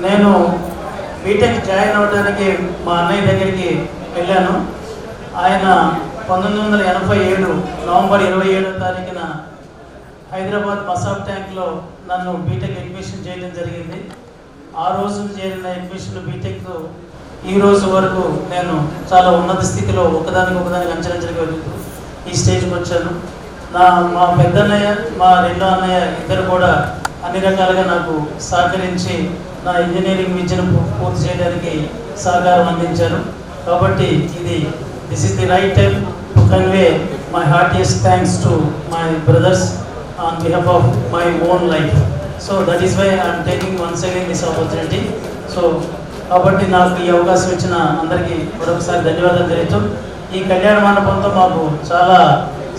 నేను BTech join అవ్వడానికి మా అన్నయ్య దగ్గరికి వెళ్ళాను. ఆయన 1987 నవంబర్ 27వ తారీఖున హైదరాబాద్ మసాబ్ ట్యాంక్లో నన్ను బీటెక్ అడ్మిషన్ చేయడం జరిగింది. ఆ రోజు చేరిన అడ్మిషన్ బీటెక్ ఈ రోజు వరకు నేను చాలా ఉన్నత స్థితిలో ఒకదానికి అంచెలంచెలుగా వెళ్తూ ఈ స్టేజ్కి వచ్చాను. మా పెద్దన్నయ్య, మా రెండో అన్నయ్య ఇద్దరు కూడా అన్ని రకాలుగా నాకు సహకరించి నా ఇంజనీరింగ్ విద్యను పూర్తి చేయడానికి సహకారం అందించారు. కాబట్టి this is the right time to convey my heartiest thanks to my brothers on behalf of my own life. So that is why I'm taking once again this opportunity. So కాబట్టి నాకు ఈ అవకాశం ఇచ్చిన అందరికీ మరొకసారి ధన్యవాదాలు తెలుపుతూ, ఈ కళ్యాణ మండపంతో మాకు చాలా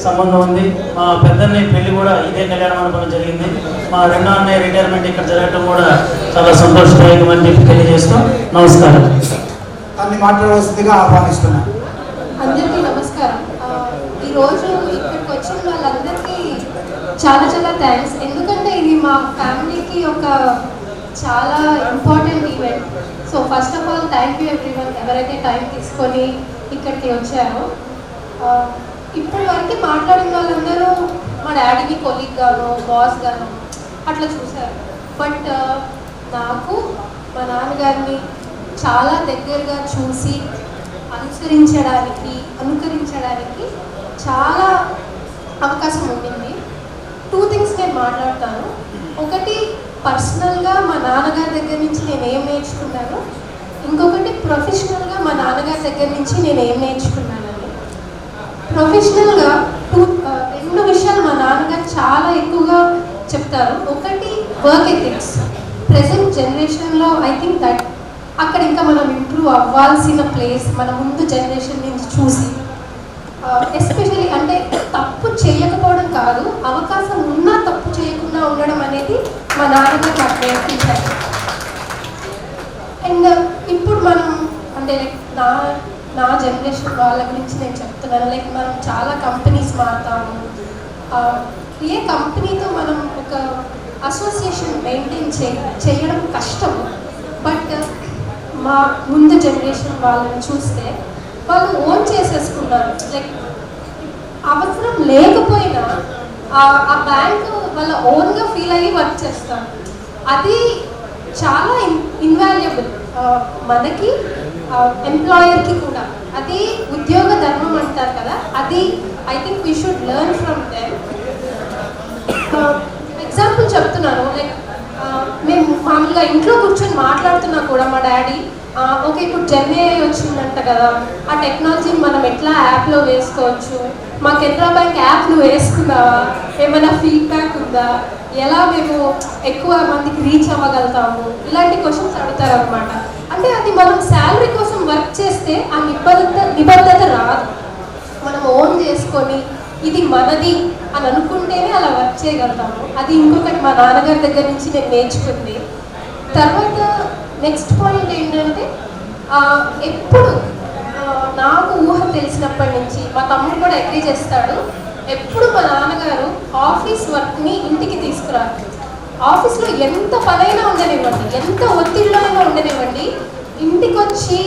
సంబంధం ఉంది. మా పెద్దన్నయ్య పెళ్లి కూడా ఇదే కళ్యాణ మండపంలో జరిగింది. మా రెండో అన్నయ్య రిటైర్మెంట్ ఇక్కడ జరగడం కూడా చాలా సంతోషదాయకమని చెప్పి తెలియజేస్తూ నమస్కారం. అన్ని మాట్లాడవలసిందిగా ఆహ్వానిస్తున్నాను. అందరికీ నమస్కారం. ఈరోజు ఇక్కడికి వచ్చిన వాళ్ళందరికీ చాలా చాలా థ్యాంక్స్. ఎందుకంటే ఇది మా ఫ్యామిలీకి ఒక చాలా important event. So first of all thank you everyone ఎవరైతే టైం తీసుకొని ఇక్కడికి వచ్చారో. ఇప్పటి వరకు మాట్లాడిన వాళ్ళందరూ మా డాడీని కొలీగ్ గాను, బాస్ గాను అట్లా చూశారు. బట్ నాకు మా నాన్నగారిని చాలా దగ్గరగా చూసి అనుకరించడానికి చాలా అవకాశం ఉండింది. 2 థింగ్స్ నేను మాట్లాడతాను. ఒకటి పర్సనల్గా మా నాన్నగారి దగ్గర నుంచి నేను ఏం నేర్చుకున్నాను, ఇంకొకటి ప్రొఫెషనల్గా మా నాన్నగారి దగ్గర నుంచి నేను ఏం నేర్చుకున్నానని. ప్రొఫెషనల్గా 2 విషయాలు మా నాన్నగారు చాలా ఎక్కువగా చెప్తారు. ఒకటి వర్క్ ఎథిక్స్. ప్రెజెంట్ జనరేషన్లో ఐ థింక్ దట్ అక్కడ ఇంకా మనం ఇంప్రూవ్ అవ్వాల్సిన ప్లేస్ మన ముందు జనరేషన్ నుంచి చూసి, ఎస్పెషల్లీ అంటే తప్పు చేయకపోవడం కాదు, అవకాశం ఉన్నా తప్పు చేయకుండా ఉండడం అనేది మా నాన్నగారు నాకు నేర్పించారు. అండ్ ఇప్పుడు మనం అంటే లైక్ నా జనరేషన్ వాళ్ళ గురించి నేను చెప్తున్నాను. లైక్ మనం చాలా కంపెనీస్ మారుతాము. ఏ కంపెనీతో మనం ఒక అసోసియేషన్ మెయింటైన్ చేయడం కష్టం. బట్ మా ముందు జనరేషన్ వాళ్ళని చూస్తే వాళ్ళు ఓన్ చేసేసుకున్నారు. లైక్ అవసరం లేకపోయినా ఆ బ్యాంకు వాళ్ళ ఓన్గా ఫీల్ అయ్యి వర్క్ చేస్తారు. అది చాలా ఇన్వాల్యుబుల్ మనకి, ఎంప్లాయర్కి కూడా. అది ఉద్యోగ ధర్మం అంటారు కదా, అది I think we should learn from them. Example చెప్తున్నాను. లైక్ మేము మామూలుగా ఇంట్లో కూర్చొని మాట్లాడుతున్నా కూడా మా డాడీ ఓకే ఇప్పుడు జర్నీ వచ్చిందంట కదా, ఆ టెక్నాలజీని మనం ఎట్లా యాప్లో వేసుకోవచ్చు, మా కెనరా బ్యాంక్ యాప్ నువ్వు వేసుకున్నావా, ఏమైనా ఫీడ్బ్యాక్ ఉందా, ఎలా మేము ఎక్కువ మందికి రీచ్ అవ్వగలుగుతాము, ఇలాంటి క్వశ్చన్స్ అడుగుతారు అనమాట. అంటే అది మనం శాలరీ కోసం వర్క్ చేస్తే ఆ నిబద్ధత రాదు. మనం ఓన్ చేసుకొని ఇది మనది అని అనుకుంటేనే అలా వర్క్ చేయగలుగుతాము. అది ఇంకొకటి మా నాన్నగారి దగ్గర నుంచి నేను నేర్చుకుంది. తర్వాత నెక్స్ట్ పాయింట్ ఏంటంటే, ఎప్పుడు నాకు ఊహ తెలిసినప్పటి నుంచి మా తమ్ముడు కూడా అగ్రీ చేస్తాడు, ఎప్పుడు మా నాన్నగారు ఆఫీస్ వర్క్ని ఇంటికి తీసుకురారు. ఆఫీస్లో ఎంత పనైనా ఉండనివ్వండి, ఎంత ఒత్తిడిలో అయినా ఉండనివ్వండి, ఇంటికి వచ్చి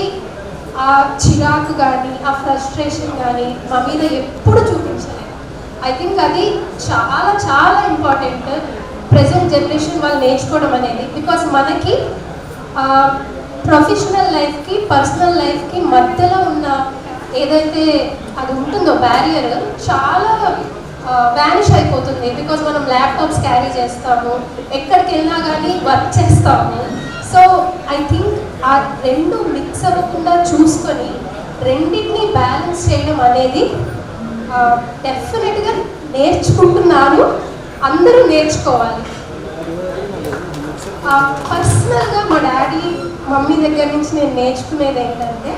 ఆ చిరాకు కానీ ఆ ఫ్రస్ట్రేషన్ కానీ మా మీద ఎప్పుడు చూపించలేదు. ఐ థింక్ అది చాలా చాలా ఇంపార్టెంట్ ప్రెజెంట్ జనరేషన్ వాళ్ళు నేర్చుకోవడం అనేది. బికాస్ మనకి ప్రొఫెషనల్ లైఫ్కి పర్సనల్ లైఫ్కి మధ్యలో ఉన్న ఏదైతే అది ఉంటుందో బ్యారియర్ చాలా వ్యానిష్ అయిపోతుంది. బికాజ్ మనం ల్యాప్టాప్స్ క్యారీ చేస్తాము, ఎక్కడికి వెళ్ళినా కానీ వర్క్ చేస్తాము. సో ఐ థింక్ ఆ 2 మిక్స్ అవ్వకుండా చూసుకొని రెండింటినీ బ్యాలెన్స్ చేయడం అనేది డెఫినెట్గా నేర్చుకుంటున్నాను. అందరూ నేర్చుకోవాలి. పర్సనల్గా మా డాడీ మమ్మీ దగ్గర నుంచి నేను నేర్చుకునేది ఏంటంటే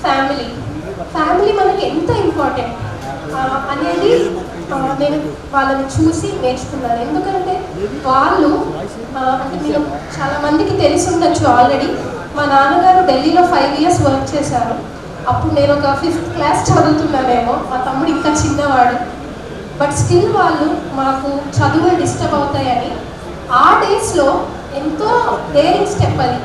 ఫ్యామిలీ మనకి ఎంత ఇంపార్టెంట్ అనేది నేను వాళ్ళని చూసి నేర్చుకున్నాను. ఎందుకంటే వాళ్ళు అంటే మీరు చాలామందికి తెలిసి ఉండొచ్చు ఆల్రెడీ, మా నాన్నగారు ఢిల్లీలో 5 years వర్క్ చేశారు. అప్పుడు నేను ఒక 5th class చదువుతున్నానేమో, మా తమ్ముడు ఇంకా చిన్నవాడు. బట్ స్టిల్ వాళ్ళు మాకు చదువులు డిస్టర్బ్ అవుతాయని ఆ డేస్లో ఎంతో డేరింగ్ స్టెప్ అది.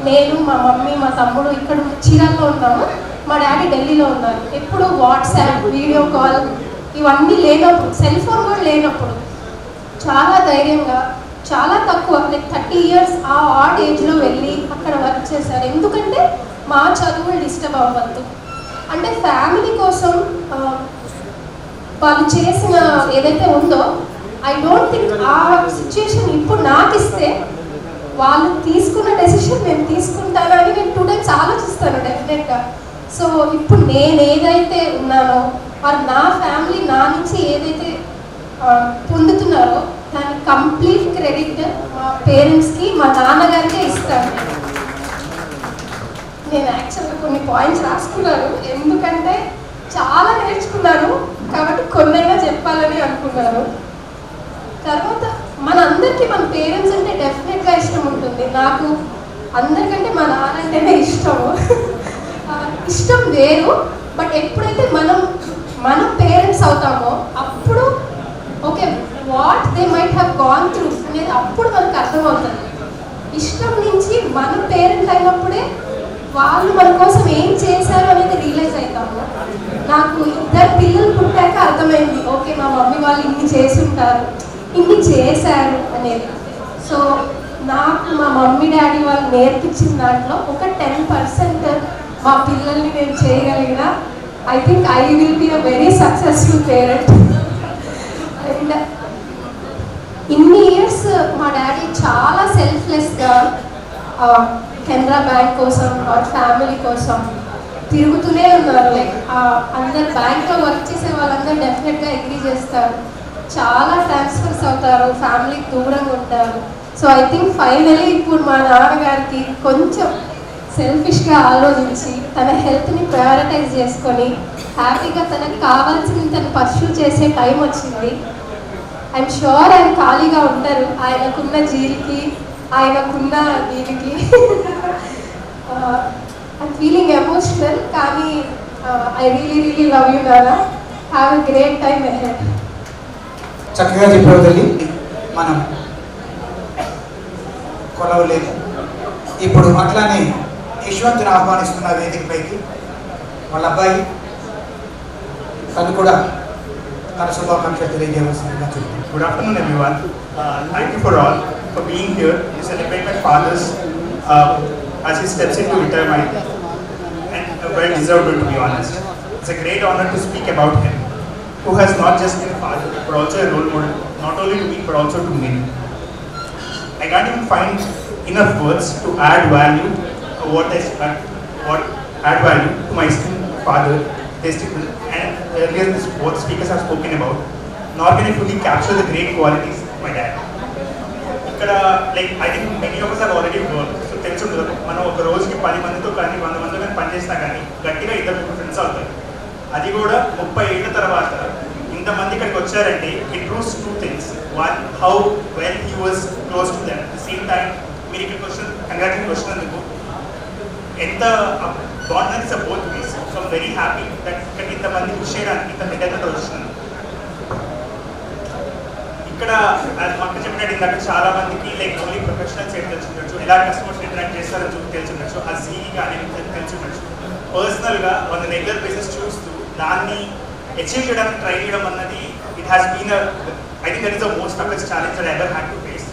నేను, మా మమ్మీ, మా తమ్ముడు ఇక్కడ చీరాల్లో ఉన్నాము, మా డాడీ ఢిల్లీలో ఉన్నారు. ఎప్పుడు వాట్సాప్, వీడియో కాల్ ఇవన్నీ లేనప్పుడు, సెల్ ఫోన్ కూడా లేనప్పుడు చాలా ధైర్యంగా, చాలా తక్కువ లైక్ 30 years ఆ ఆడ్ ఏజ్లో వెళ్ళి అక్కడ వర్క్ చేశారు. ఎందుకంటే మా చదువులు డిస్టర్బ్ అవ్వద్దు అంటే ఫ్యామిలీ కోసం వాళ్ళు చేసిన ఏదైతే ఉందో, ఐ డోంట్ థింక్ ఆ సిచ్యుయేషన్ ఇప్పుడు నాకు ఇస్తే వాళ్ళు తీసుకున్న డెసిషన్ నేను తీసుకుంటానని నేను 2 times ఆలోచిస్తాను డెఫినెట్గా. సో ఇప్పుడు నేను ఏదైతే ఉన్నానో వారు నా ఫ్యామిలీ నా నుంచి ఏదైతే పొందుతున్నారో దానికి కంప్లీట్ క్రెడిట్ మా పేరెంట్స్కి, మా నాన్నగారికే ఇస్తాను. నేను యాక్చువల్గా కొన్ని పాయింట్స్ రాసుకున్నాను, ఎందుకంటే చాలా నేర్చుకున్నాను కాబట్టి కొన్నైనా చెప్పాలని అనుకున్నాను. తర్వాత మనందరికీ మన పేరెంట్స్ అంటే డెఫినెట్గా ఇష్టం ఉంటుంది. నాకు అందరికంటే మా నాన్న అంటేనే ఇష్టము. ఇష్టం వేరు, బట్ ఎప్పుడైతే మనం పేరెంట్స్ అవుతామో అప్పుడు okay what they might have gone through అనేది అప్పుడు మనకు అర్థమవుతుంది. ఇష్టం నుంచి మనం పేరెంట్ అయినప్పుడే వాళ్ళు మన కోసం ఏం చేశారు అనేది రియలైజ్ అవుతాము. నాకు 2 పిల్లలు పుట్టాక అర్థమైంది, ఓకే మా మమ్మీ వాళ్ళు ఇన్ని చేసి ఉంటారు, ఇన్ని చేశారు అనేది. సో నాకు మా మమ్మీ డాడీ వాళ్ళు నేర్పించిన దాంట్లో ఒక 10% మా పిల్లల్ని నేను చేయగలిగిన I think I will be a very successful parent. And ఇన్ని ఇయర్స్ మా డాడీ చాలా సెల్ఫ్లెస్గా కెనరా బ్యాంక్ కోసం ఫ్యామిలీ కోసం తిరుగుతూనే ఉన్నారు. లైక్ అందరు బ్యాంక్లో వర్క్ చేసే వాళ్ళందరూ డెఫినెట్గా అగ్రీ చేస్తారు, చాలా ట్రాన్స్ఫర్స్ అవుతారు, ఫ్యామిలీకి దూరంగా ఉంటారు. సో ఐ థింక్ ఫైనలీ ఇప్పుడు మా నాన్నగారికి కొంచెం సెల్ఫిష్గా ఆలోచించి తన హెల్త్ని ప్రయారిటైజ్ చేసుకొని హ్యాపీగా తనకు కావాల్సింది తను పర్సూ చేసే టైం వచ్చింది. ఐఎమ్ షూర్ ఆయన ఖాళీగా ఉంటారు, ఆయనకున్న జీవికి ఆయనకున్న దీనికి. ఐఎమ్ ఫీలింగ్ ఎమోషనల్, కానీ ఐ రియలీ లవ్ యూ నాన్న. Have a great time ahead. చక్కగా చెప్పావు తల్లి. మనం కొలవలేము. ఇప్పుడు అట్లానే యశ్వంత్ని ఆహ్వానిస్తున్న వేదికపైకి వాళ్ళ అబ్బాయి తను కూడా తన శుభాకాంక్షలు తెలియజేయవలసిందిగా చెప్తాను. Good afternoon, everyone. Thank you for all for being here to celebrate my father's as he steps into retirement, and a well-deserved one, to be honest. It's a great honor to speak about him, who has not just been a father but also a role model, not only to me but also to many. I can't even find enough words to add value add value to my esteemed father, and earlier both speakers have spoken about, nor can I fully capture the great qualities of my dad. ఇక్కడ like I think many of us have already worked, so తెలుసు మనం ఒక రోజుకి 10 మందితో కానీ 100 మందితో కానీ పనిచేసినా కానీ గట్టిగా 2 ఫ్రెండ్స్ అవుతారు. అది కూడా 30 ఏళ్ళ తర్వాత ఇంతమంది ఇక్కడికి వచ్చారంటే it proves 2 things. One, how well he was close to them. At the same time మీరు ఇక్కడికి కంగ్రాచులేషన్ వచ్చినందుకు ఎంత బాండ్ అని సపోర్ట్ వేసి సో వెరీ హ్యాపీ దట్ ఇక్కడ ఇంతమంది కృషి చేయడానికి ఇంత పెద్ద వచ్చినాను. ఇక్కడ మాకు చెప్పినట్టు ఇందాక చాలా మందికి లైక్ ఓన్లీ ప్రొఫెషనల్స్ ఏం తెలుసుండొచ్చు, ఎలా కస్టమర్స్ ఇంటరాక్ట్ చేస్తారో తెలుసుండొచ్చు, ఆ సీ కానీ తెలుసుండొచ్చు. పర్సనల్గా వన్ రెగ్యులర్ బేసిస్ చూస్తూ దాన్ని అచీవ్ చేయడానికి ట్రై చేయడం అన్నది it has been I think that is the most toughest challenge that ever had to face.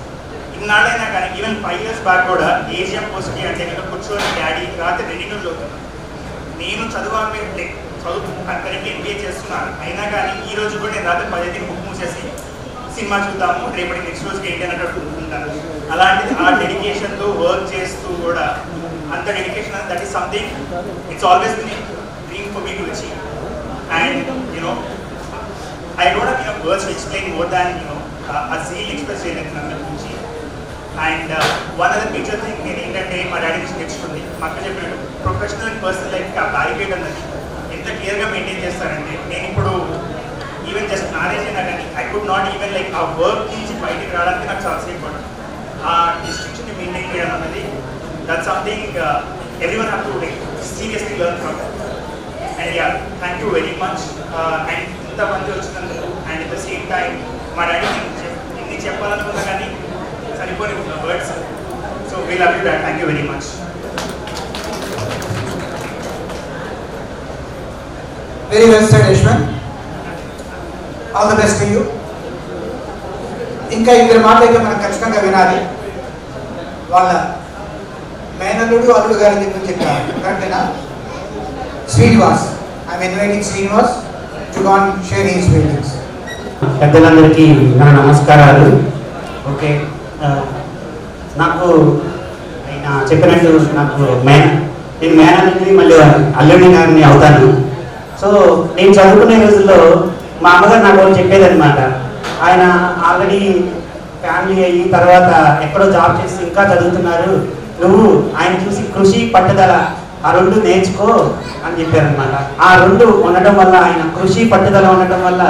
ఇన్నాళ్ళైనా కానీ ఈవెన్ 5 years బ్యాక్ కూడా ఏజిఎం పోస్ట్కి అంటే కనుక కూర్చొని డాడీ రాత్రి 2 చదువుతున్నాను. నేను చదువు కరెక్ట్గా ఎంబీఏ చేస్తున్నాను, అయినా కానీ ఈ రోజు కూడా నేను రాత్రి 10 బుక్ మూసేసి సినిమా చూద్దాము రేపటి నెక్స్ట్ రోజుకి ఏంటి అన్నట్టు ఉంటాను. అలాంటిది ఆ డెడికేషన్తో వర్క్ చేస్తూ కూడా అంత dedication that is something it's always been dream for me to achieve. And I don't have enough words to explain more than ఆ జీల్ ఎక్స్ప్రెస్ చేయలేదు అందరి గురించి. And one other major thing నేను ఏంటంటే మా డాడీ నుంచి నేర్చుకుంది, మా అక్క చెప్పినట్టు ప్రొఫెషనల్ అండ్ పర్సనల్ లైఫ్కి ఆ బ్యారికేడ్ అన్నది ఎంత క్లియర్గా మెయింటైన్ చేస్తారంటే నేను ఇప్పుడు ఈవెన్ జస్ట్ మ్యారేజ్ అయినా కానీ I could not even like ఆ వర్క్ నుంచి బయటికి రావడానికి నాకు చాలా సేపు పడుతుంది. ఆ డిస్టింక్షన్ని మెయింటైన్ చేయడం అన్నది that something everyone have to like seriously learn from. And yeah thank you very much. And ఇంతమంది వచ్చినందుకు and at the same time మా డాడీ నేను ఎన్ని చెప్పాలనుకున్నా కానీ సరిపోని words we love you, Dad. Thank you very much. Very well said Yashwant. All the best to you. ఇంకా ఇద్దరు మాటలైతే మనం ఖచ్చితంగా వినాలి. వాళ్ళ మేనల్లుడు అల్లుడు గారి దగ్గర చెప్పారు, కరెక్టేనా? Srinivas, I'm inviting Srinivas to go and share his feelings. పెద్దలందరికీ నా నమస్కారాలు. ఓకే, నాకు ఆయన చెప్పినట్టు నాకు నేను మేనల్లుడిని మళ్ళీ అల్లుడి గారిని అవుతాను. సో నేను చదువుకునే రోజుల్లో మా అమ్మగారు నాకు చెప్పేదన్నమాట, ఆయన ఆల్రెడీ ఫ్యామిలీ అయ్యి తర్వాత ఎక్కడో జాబ్ చేసి ఇంకా చదువుతున్నారు, నువ్వు ఆయన చూసి కృషి పట్టుదల ఆ రెండు నేర్చుకో అని చెప్పారనమాట. ఆ రెండు ఉండటం వల్ల, ఆయన కృషి పట్టుదల ఉండటం వల్ల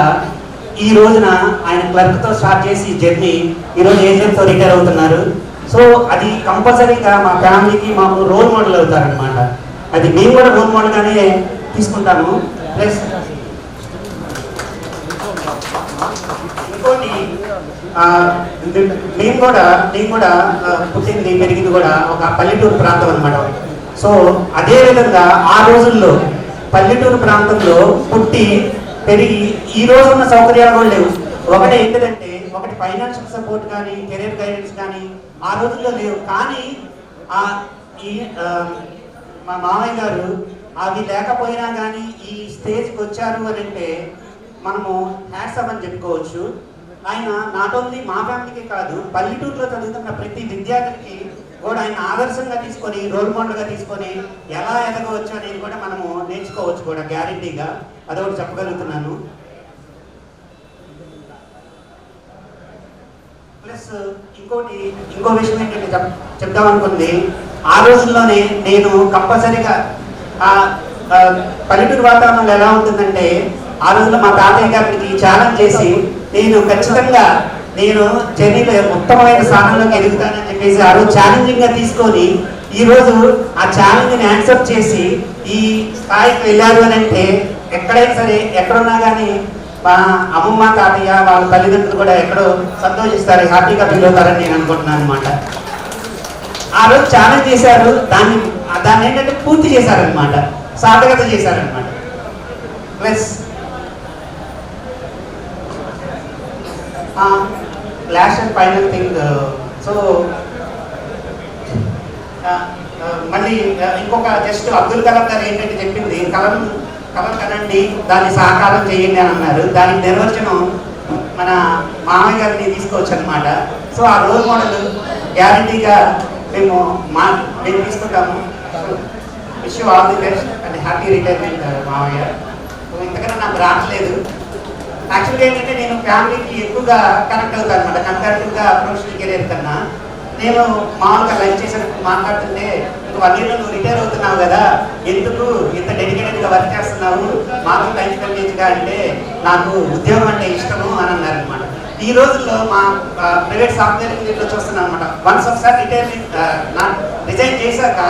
ఈ రోజున ఆయన క్లర్క్తో స్టార్ట్ చేసి జర్నీ ఈరోజు ఏజెంట్తో రిటైర్ అవుతున్నారు. సో అది కంపల్సరీగా మా ఫ్యామిలీకి మాకు రోల్ మోడల్ అవుతారనమాట. అది మేము కూడా రోల్ మోడల్గానే తీసుకుంటాము. ప్లస్ ఇంకోటి, నేను కూడా పుట్టింది పెరిగింది కూడా ఒక పల్లెటూరు ప్రాంతం అనమాట. సో అదే విధంగా ఆ రోజుల్లో పల్లెటూరు ప్రాంతంలో పుట్టి పెరిగి ఈ రోజు ఉన్న సౌకర్యాలు కూడా లేవు. ఒకటి ఏంటంటే, ఒకటి ఫైనాన్షియల్ సపోర్ట్ కానీ కెరీర్ గైడెన్స్ కానీ ఆ రోజుల్లో లేవు. కానీ మా మామయ్య గారు అవి లేకపోయినా కానీ ఈ స్టేజ్కి వచ్చారు అని అంటే మనము హ్యాట్సప్ అని చెప్పుకోవచ్చు. ఆయన నాట్ ఓన్లీ మా ఫ్యామిలీకి కాదు, పల్లెటూరులో చదువుతున్న ప్రతి విద్యార్థికి కూడా ఆయన ఆదర్శంగా తీసుకొని, రోల్ మోడల్గా తీసుకొని ఎలా ఎదగవచ్చు అనేది కూడా మనము నేర్చుకోవచ్చు కూడా గ్యారంటీగా. అదొకటి చెప్పగలుగుతున్నాను. ప్లస్ ఇంకో విషయం ఏంటంటే చెప్దామనుకుంది, ఆ రోజుల్లోనే నేను కంపల్సరీగా పల్లెటూరు వాతావరణంలో ఎలా ఉంటుందంటే, ఆ రోజుల్లో మా తాతయ్య గారికి ఛాలెంజ్ చేసి నేను ఖచ్చితంగా జర్నీలో ఉత్తమమైన స్థానంలోకి ఎదుగుతానని చెప్పేసి ఆ రోజు ఛాలెంజింగ్గా తీసుకొని ఈరోజు ఆ ఛాలెంజ్ని యాక్సెప్ట్ చేసి ఈ స్థాయికి వెళ్ళారు అని అంటే, ఎక్కడైనా సరే ఎక్కడున్నా కానీ మా అమ్మమ్మ తాతయ్య వాళ్ళ తల్లిదండ్రులు కూడా ఎక్కడో సంతోషిస్తారు, హ్యాపీగా ఫీల్ అవుతారని నేను అనుకుంటున్నాను అనమాట. ఆ రోజు ఛాలెంజ్ చేశారు, దాన్ని ఏంటంటే పూర్తి చేశారనమాట, సార్థకత చేశారనమాట. Plus last and final thing, so మళ్ళీ ఇంకొక జస్ట్ అబ్దుల్ కలాం గారు ఏంటంటే చెప్పింది, కలం కనండి, దాన్ని సాకారం చేయండి అని అన్నారు. దానికి నిర్వచనం మన మామయ్య గారిని తీసుకోవచ్చు అనమాట. సో ఆ రోల్ మోడల్ గ్యారంటీగా మేము తీసుకుంటాము. Wish you all the best and happy retirement మామయ్య. ఇంతకన్నా నాకు రావట్లేదు. యాక్చువల్గా ఏంటంటే నేను ఫ్యామిలీకి ఎక్కువగా కనెక్ట్ అవుతాను అనమాట, కంపారిటివ్గా ప్రొఫెషనల్ కెరీర్ కన్నా. నేను మామూలుగా లంచ్ చేసినప్పుడు మాట్లాడుతుంటే, ఇంక 1 year నువ్వు రిటైర్ అవుతున్నావు కదా, ఎందుకు ఇంత డెడికేటెడ్గా వర్క్ చేస్తున్నావు, మాకు టైం స్పెండ్ చేయగా అంటే నాకు ఉద్యోగం అంటే ఇష్టము అని అన్నారనమాట. ఈ రోజుల్లో మా ప్రైవేట్ సాఫ్ట్వేర్ ఇంజనీర్లో చూస్తున్నాం అనమాట, వన్స్ ఒకసారి రిజైన్ చేశాక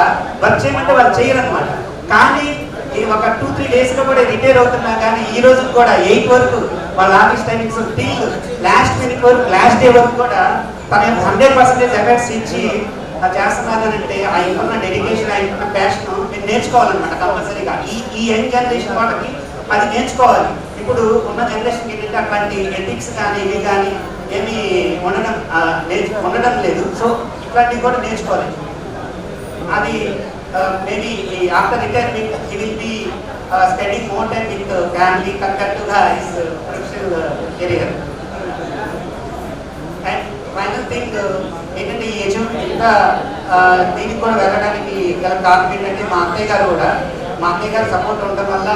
వర్క్ చేయమంటే వాళ్ళు చేయరనమాట. కానీ ఒక 2-3 daysలో కూడా రిటైర్ అవుతున్నా కానీ ఈ రోజు కూడా 8 వరకు వాళ్ళ office timings till last minute వరకు, లాస్ట్ డే వరకు కూడా తన 100% ఎఫర్ట్స్ ఇచ్చి చేస్తున్నారు అని అంటే ఆయనకున్న డెడికేషన్, ఆయనకున్న ప్యాషన్ మీరు నేర్చుకోవాలన్నమాట కంపల్సరీగా. ఈ యంగ్ జనరేషన్ వాళ్ళకి అది నేర్చుకోవాలి. ఇప్పుడు ఉన్న జనరేషన్కి ఏంటంటే అట్లాంటి ఎథిక్స్ కానీ ఇవి కానీ ఏమి ఉండడం లేదు. సో ఇట్లాంటివి కూడా నేర్చుకోవాలి. అది maybe after retirement he will be spending more time with family compared to his professional career. And final thing, ఏంటంటే ఈ అచీవ్మెంట్ ఇంకా దీనికి కూడా వెళ్ళడానికి గల కారణం ఏంటంటే మా అత్తయ్య గారు సపోర్ట్ ఉండడం వల్ల.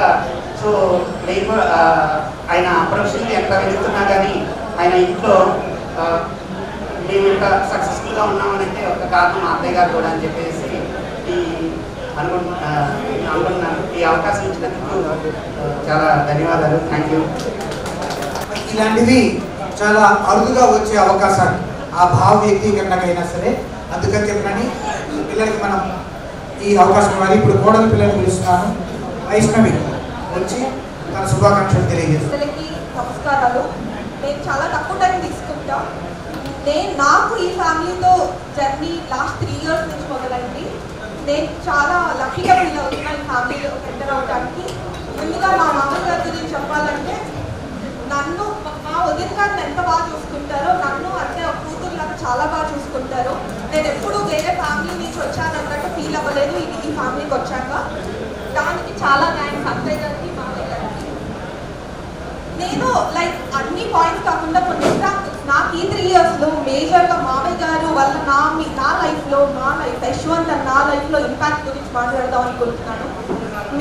సో నేను ఆయన ప్రొఫెషనల్ ఎంత వెళ్తున్నా కానీ ఆయన ఇంట్లో మేము ఇంత సక్సెస్ఫుల్గా ఉన్నామనంటే ఒక కారణం మా అత్తయ్య గారు కూడా అని చెప్పేసి అనుకుంటున్నాను. ఈ అవకాశం ఇచ్చినందుకు చాలా ధన్యవాదాలు. Thank you. ఇలాంటివి చాలా అరుదుగా వచ్చే అవకాశాలు ఆ భావ వ్యక్తీకరణకైనా సరే, అందుకని చెప్పినని పిల్లలకి మనం ఈ అవకాశం ఇవ్వాలి. ఇప్పుడు కోడలి పిల్లలు పిలుస్తున్నాను. వైష్ణవి వచ్చి తన శుభాకాంక్షలు తెలియజేస్తాను. నమస్కారాలు. నేను చాలా తక్కువ టైం తీసుకుంటా. నాకు ఈ ఫ్యామిలీతో జర్నీ లాస్ట్ 3 ఇయర్స్ నుంచి మొదలైంది. నేను చాలా లక్కీగా ఫీల్ అవుతున్నాను ఈ ఫ్యామిలీలో ఎంటర్ అవడానికి. ముందుగా మా మామయ్య గారి గురించి చెప్పాలంటే, నన్ను మా వదిన గారిని ఎంత బాగా చూసుకుంటారో, నన్ను అంటే ఒక కూతురులాగా చాలా బాగా చూసుకుంటారు. నేను ఎప్పుడూ వేరే ఫ్యామిలీ నుంచి వచ్చానన్నట్టు ఫీల్ అవ్వలేదు ఈ ఫ్యామిలీకి వచ్చాక. దానికి చాలా థ్యాంక్స్ అత్తయ్య గారికి, మామయ్య గారికి. నేను లైక్ అన్ని పాయింట్స్ కాకుండా కొన్ని ఎగ్జాంపుల్స్, నాకు ఈ 3 ఇయర్స్లో మేజర్గా మామయ్య గారు వల్ల నా లైఫ్లో, నా లైఫ్ యశ్వంత్ అండ్ నా లైఫ్లో ఇంపాక్ట్ గురించి మాట్లాడదాం అనుకుంటున్నాను.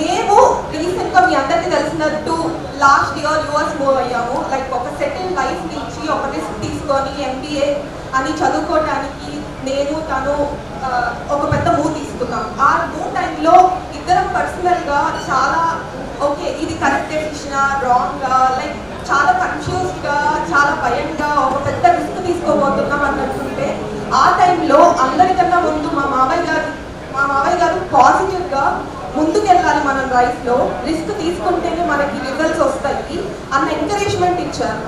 మేము రీసెంట్గా మీ అందరికీ తెలిసినట్టు లాస్ట్ ఇయర్ యూఎస్ మూవ్ అయ్యాము. లైక్ ఒక సెటిల్ లైఫ్ నుంచి ఒక రిస్క్ తీసుకొని MBA అని చదువుకోవడానికి నేను తను ఒక పెద్ద మూవ్ తీసుకున్నాం. ఆ మూవ్ టైంలో ఇద్దరం పర్సనల్గా చాలా ఓకే ఇది కరెక్ట్ డెసిషనా రాంగ్గా, లైక్ చాలా కన్ఫ్యూజ్డ్గా, చాలా భయంగా, ఒక పెద్ద రిస్క్ తీసుకోబోతున్నాం అన్నట్టుంటే, ఆ టైంలో అందరికన్నా ముందు మా మావయ్య గారు పాజిటివ్గా ముందుకెళ్ళాలి మనం లైఫ్లో, రిస్క్ తీసుకుంటేనే మనకి రిజల్ట్స్ వస్తాయి అన్న ఎంకరేజ్మెంట్ ఇచ్చారు.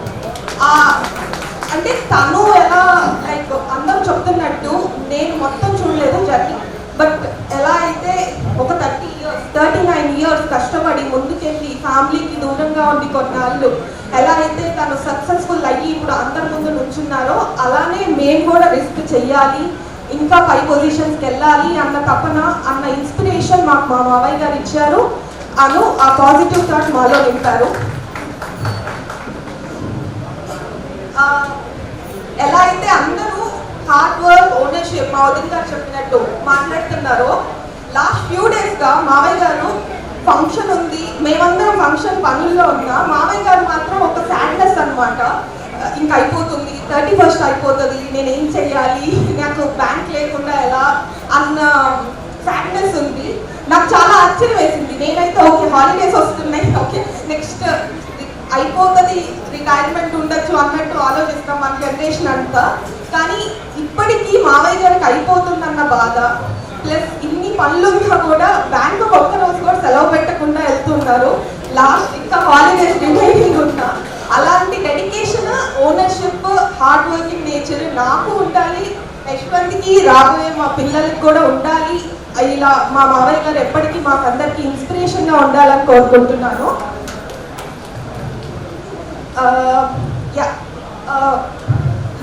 అంటే తను ఎలా లైక్ అందరూ చెప్తున్నట్టు నేను మొత్తం చూడలేదు జర్నీ, బట్ ఎలా అయితే ఒక 39 ఇయర్స్ కష్టపడి ముందుకెళ్ళి ఫ్యామిలీకి దూరంగా ఉండి కొన్నాళ్ళు ఎలా అయితే తను సక్సెస్ఫుల్ అయ్యి ఇప్పుడు అందరి ముందు నుంచున్నారో, అలానే మేము కూడా రిస్క్ చెయ్యాలి, ఇంకా పై పొజిషన్స్కి వెళ్ళాలి అన్న తపన, అన్న ఇన్స్పిరేషన్ మాకు మా మావయ్య గారు ఇచ్చారు. ఆ పాజిటివ్ థాట్ మాలో నింపారు. ఎలా అయితే అందరూ హార్డ్ వర్క్, ఓనర్షిప్ మా వదిన గారు చెప్పినట్టు మాట్లాడుతున్నారో, లాస్ట్ ఫ్యూ డేస్గా మావయ్య గారు ఫంక్షన్ ఉంది, మేమందరం ఫంక్షన్ పనుల్లో ఉన్నా, మావయ్య గారు మాత్రం ఒక సాడ్నెస్ అనమాట. ఇంకా అయిపోతుంది, 31st అయిపోతుంది, నేనేం చెయ్యాలి, నాకు బ్యాంక్ లేకుండా ఎలా అన్న సాడ్నెస్ ఉంది. నాకు చాలా ఆశ్చర్యం వేసింది. నేనైతే ఓకే హాలిడేస్ వస్తున్నాయి, ఓకే నెక్స్ట్ అయిపోతుంది, రిటైర్మెంట్ ఉండొచ్చు అన్నట్టు ఆలోచిస్తాం మన జనరేషన్ అంతా. కానీ ఇప్పటికీ మావయ్య గారికి అయిపోతుందన్న బాధ, ప్లస్ ఇన్ని పనులున్నా కూడా బ్యాంకు ఒక్క రోజు కూడా సెలవు పెట్టకుండా వెళ్తున్నారు. లాస్ట్ ఇంకా హాలిడేస్ రిమైనింగ్ ఉన్నా, అలాంటి dedication, ownership, hard working nature నాకు ఉండాలి, యశ్వంత్కి రాబోయే మా పిల్లలకి కూడా ఉండాలి. ఇలా మా మావయ్య గారు ఎప్పటికీ మాకందరికి ఇన్స్పిరేషన్గా ఉండాలని కోరుకుంటున్నాను.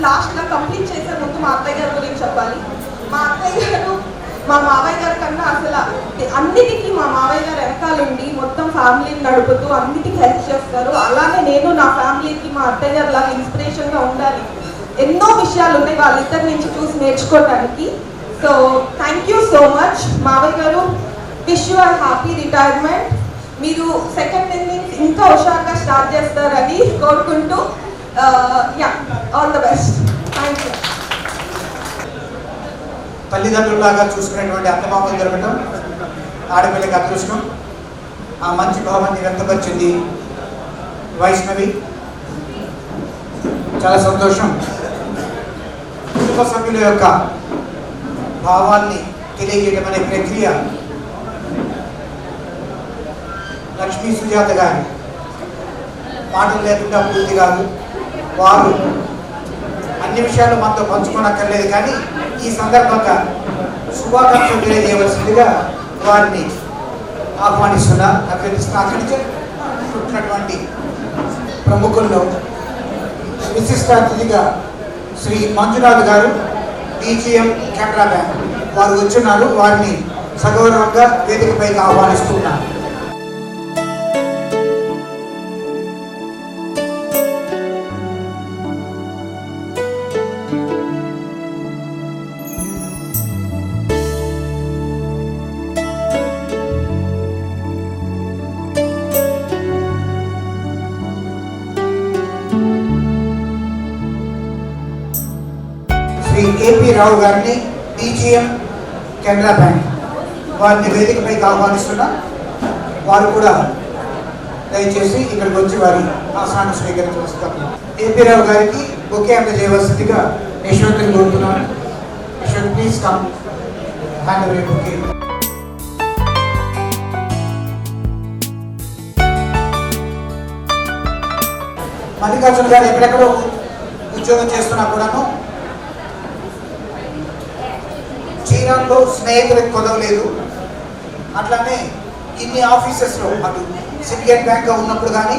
లాస్ట్గా కంప్లీట్ చేసే ముందు మా అత్తయ్య గారి గురించి చెప్పాలి. మా అత్తయ్య గారు మా మావయ్య గారి కన్నా అసలు అన్నిటికీ మా మావయ్య గారు వెనకాలండి మొత్తం ఫ్యామిలీని నడుపుతూ అన్నిటికీ హెల్ప్ చేస్తారు. అలానే నేను నా ఫ్యామిలీకి మా అత్తయ్య గారు లాగా ఇన్స్పిరేషన్గా ఉండాలి. ఎన్నో విషయాలు ఉన్నాయి వాళ్ళిద్దరి నుంచి చూసి నేర్చుకోవడానికి. So thank you so much మావయ్య గారు. Wish you are happy retirement. మీరు సెకండ్ ఇన్నింగ్స్ ఇంకా హుషారుగా స్టార్ట్ చేస్తారని కోరుకుంటూ all the best. Thank you. తల్లిదండ్రులాగా చూసుకునేటువంటి అత్తమామలు దొరకటం ఆడపిల్లకి అదృష్టం. ఆ మంచి భావాన్ని వ్యక్తపరిచింది వైష్ణవి, చాలా సంతోషం. కుటుంబ సభ్యుల యొక్క భావాన్ని తెలియజేయడం అనే ప్రక్రియ లక్ష్మీ సుజాత గారి మాటలు లేకుండా పూర్తి కాదు. వారు అన్ని విషయాలు మనతో పంచుకోనక్కర్లేదు, కానీ ఈ సందర్భంగా శుభాకాంక్షలు తెలియజేయవలసిందిగా వారిని ఆహ్వానిస్తున్నా, అభ్యర్థిస్తున్నా. అక్కడి నుంచి పుట్టినటువంటి ప్రముఖుల్లో విశిష్ట అతిథిగా శ్రీ మంజునాథ్ గారు, DGM కెనరా బ్యాంక్ వారు వచ్చున్నారు. వారిని సగౌరవంగా వేదికపైకి ఆహ్వానిస్తున్నారు. KP రావు గారిని, DGM కెనరా బ్యాంక్ వారిని వేదికపైకి ఆహ్వానిస్తున్నా. వారు కూడా దయచేసి ఇక్కడికి వచ్చి వారి ఆసనాన్ని స్వీకరించవలసింది. KP రావు గారికి బొకే అందజేయవలసిందిగా యశ్వంత్ని కోరుతున్నాను. Yashwant please come hand over bouquet. Mallikarjuna గారు ఎక్కడెక్కడో ఉద్యోగం చేస్తున్నా కూడాను దినాల్లో స్నేహితులకు కొదవలేదు. అట్లానే ఇన్ని ఆఫీసెస్లో అటు సిండికేట్ బ్యాంక్గా ఉన్నప్పుడు కానీ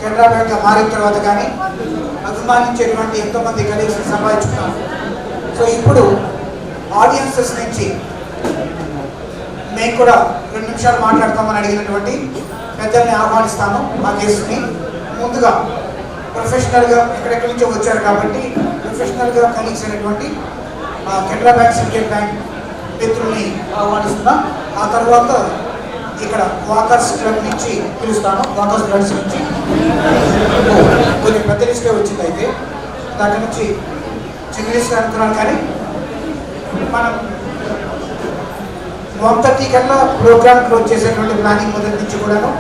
కెనరా బ్యాంక్గా మారిన తర్వాత కానీ అభిమానించేటువంటి ఎంతోమంది కలీగ్స్ సంపాదించుకున్నాను. సో ఇప్పుడు ఆడియన్సెస్ నుంచి మేము కూడా 2 నిమిషాలు మాట్లాడతామని అడిగినటువంటి పెద్దల్ని ఆహ్వానిస్తాను. ఆ కేసుని ముందుగా ప్రొఫెషనల్గా ఎక్కడెక్కడి నుంచో వచ్చారు కాబట్టి ప్రొఫెషనల్గా కలీగ్స్ అయినటువంటి కెనరా బ్యాంక్ సిండికేట్ బ్యాంక్ మిత్రుల్ని ఆహ్వానిస్తున్నా. ఆ తర్వాత ఇక్కడ వాకర్స్ క్లబ్ నుంచి పిలుస్తాను. వాకర్స్ క్లబ్స్ నుంచి కొంచెం పెద్ద లిస్టే వచ్చింది. అయితే దాని నుంచి చిన్న లిస్ట్ అనుకున్నాను కానీ మనం 1:30 కన్నా ప్రోగ్రామ్ క్లోజ్ చేసేటువంటి ప్లానింగ్ మొదటి నుంచి కూడాను.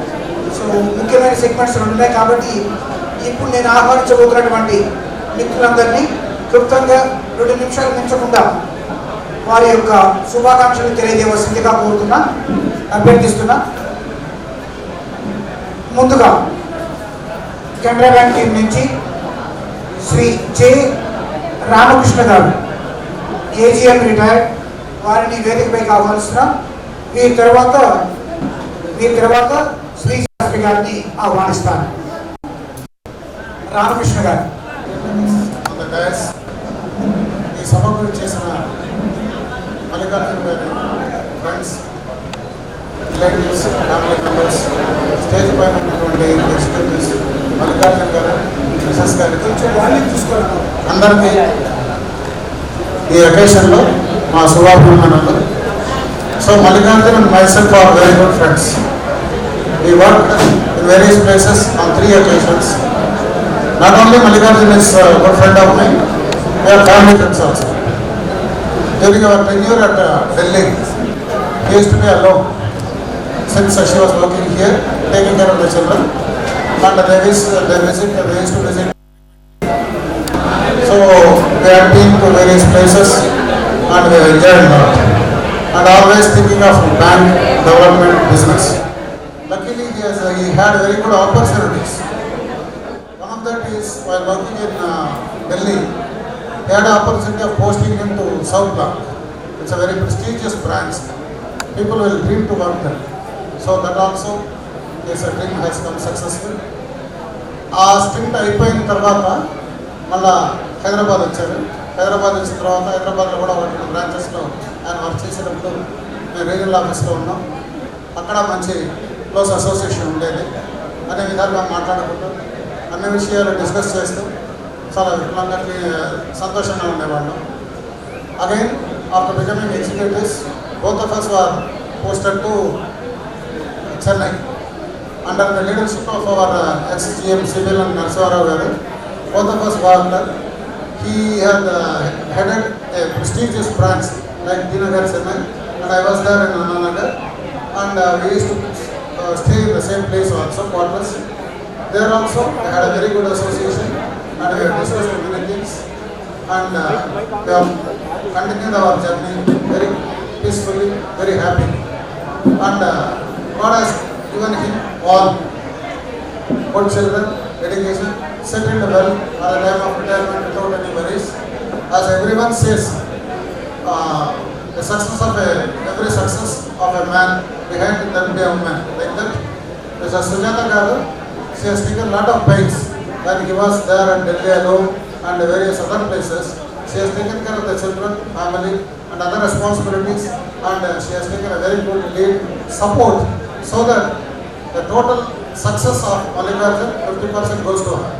సో ముఖ్యమైన సెగ్మెంట్స్ 2 ఉన్నాయి కాబట్టి ఇప్పుడు నేను ఆహ్వానించబోతున్నటువంటి మిత్రులందరినీ క్లుప్తంగా 2 నిమిషాలు మించకుండా వారి యొక్క శుభాకాంక్షలు తెలియజేయవలసిందిగా కోరుతున్నా, అభ్యర్థిస్తున్నా. ముందుగా కెనరా బ్యాంక్ టీం నుంచి శ్రీ జె రామకృష్ణ గారు, ఏజీఎం రిటైర్డ్, వారిని వేదికపైకి ఆహ్వానిస్తున్నా. వీరి తర్వాత శ్రీ శాస్త్రి గారిని ఆహ్వానిస్తాను. రామకృష్ణ గారు. ఈ సభకు చేసిన మల్లికార్జున గారి friends, relatives, family members, stage పైన ఉన్నటువంటి ఎగ్జిక్యూటివ్స్, మల్లికార్జున గారు, మిసెస్ గారికి అందరికీ ఈ అకేషన్లో మా శుభాభినందనలు. So Mallikarjuna and myself are very good friends. We worked in various places on 3 occasions. Not only Mallikarjun is a good friend of mine, we are family friends also. During our tenure at Delhi, he used to be alone since she was working here, taking care of the children. And they used to visit. So we have been to various places and we have enjoyed a lot. And always thinking of bank development business. Luckily he had very good opportunities. One of that is while working in Delhi, he had an opportunity of posting him to South Block. It's a very prestigious branch. People will dream to work there. So that also his dream has come successful. ఆ స్ట్రింట్ అయిపోయిన తర్వాత మళ్ళా హైదరాబాద్ వచ్చారు. హైదరాబాద్ వచ్చిన తర్వాత హైదరాబాద్లో కూడా 1 బ్రాంచెస్లో ఆయన వర్క్ చేసేటప్పుడు మేము రీజనల్ ఆఫీస్లో ఉన్నాం. అక్కడ మంచి క్లోజ్ అసోసియేషన్ ఉండేది. అనే విధాలుగా మాట్లాడుకుంటూ అన్ని విషయాలు డిస్కస్ చేస్తూ చాలా విఫలంగా సంతోషంగా ఉండేవాళ్ళం. Again after becoming executives, both of us were posted to Chennai under the leadership of our ex-GM Civil and Narsivara Garu. Both of us worked. He had headed a prestigious branch like Dinagar Chennai, and I was there in Ananagar, and we used to stay in the same place also, quarters. There also we had a very good association and we have discussed many things, and we have continued our journey very peacefully, very happy, and God has given him all good children, education, settled well at the time of retirement without any worries. As everyone says, the success of every success of a man behind there will be a woman. Like that, Mrs. Sujata Garu, she has taken a lot of pains when he was there at Delhi alone and various other places. She has taken care of the children, family and other responsibilities, and she has taken a very good lead support so that the total success of Mallikarjun 50% goes to her.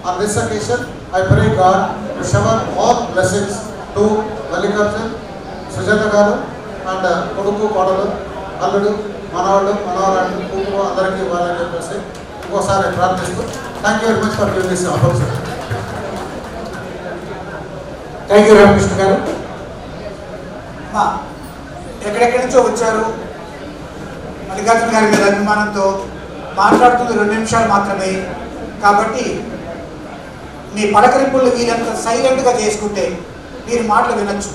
On this occasion, I pray God to shower all blessings to Mallikarjun, Sujata Garu, and Koduku, Kodalu, Alludu, Manavalu, Manavarandu, Kuku, Andariki, Ivalani చెప్పేసి ఇంకోసారి ప్రార్థిస్తూ thank you very much for giving this opportunity. Thank you Ramakrishna గారు. ఎక్కడెక్కడి నుంచో వచ్చారు. మల్లికార్జున గారి మీద అభిమానంతో మాట్లాడుతుంది 2 నిమిషాలు మాత్రమే. కాబట్టి మీ పలకరింపులు వీరంత సైలెంట్గా చేసుకుంటే మీరు మాటలు వినొచ్చు.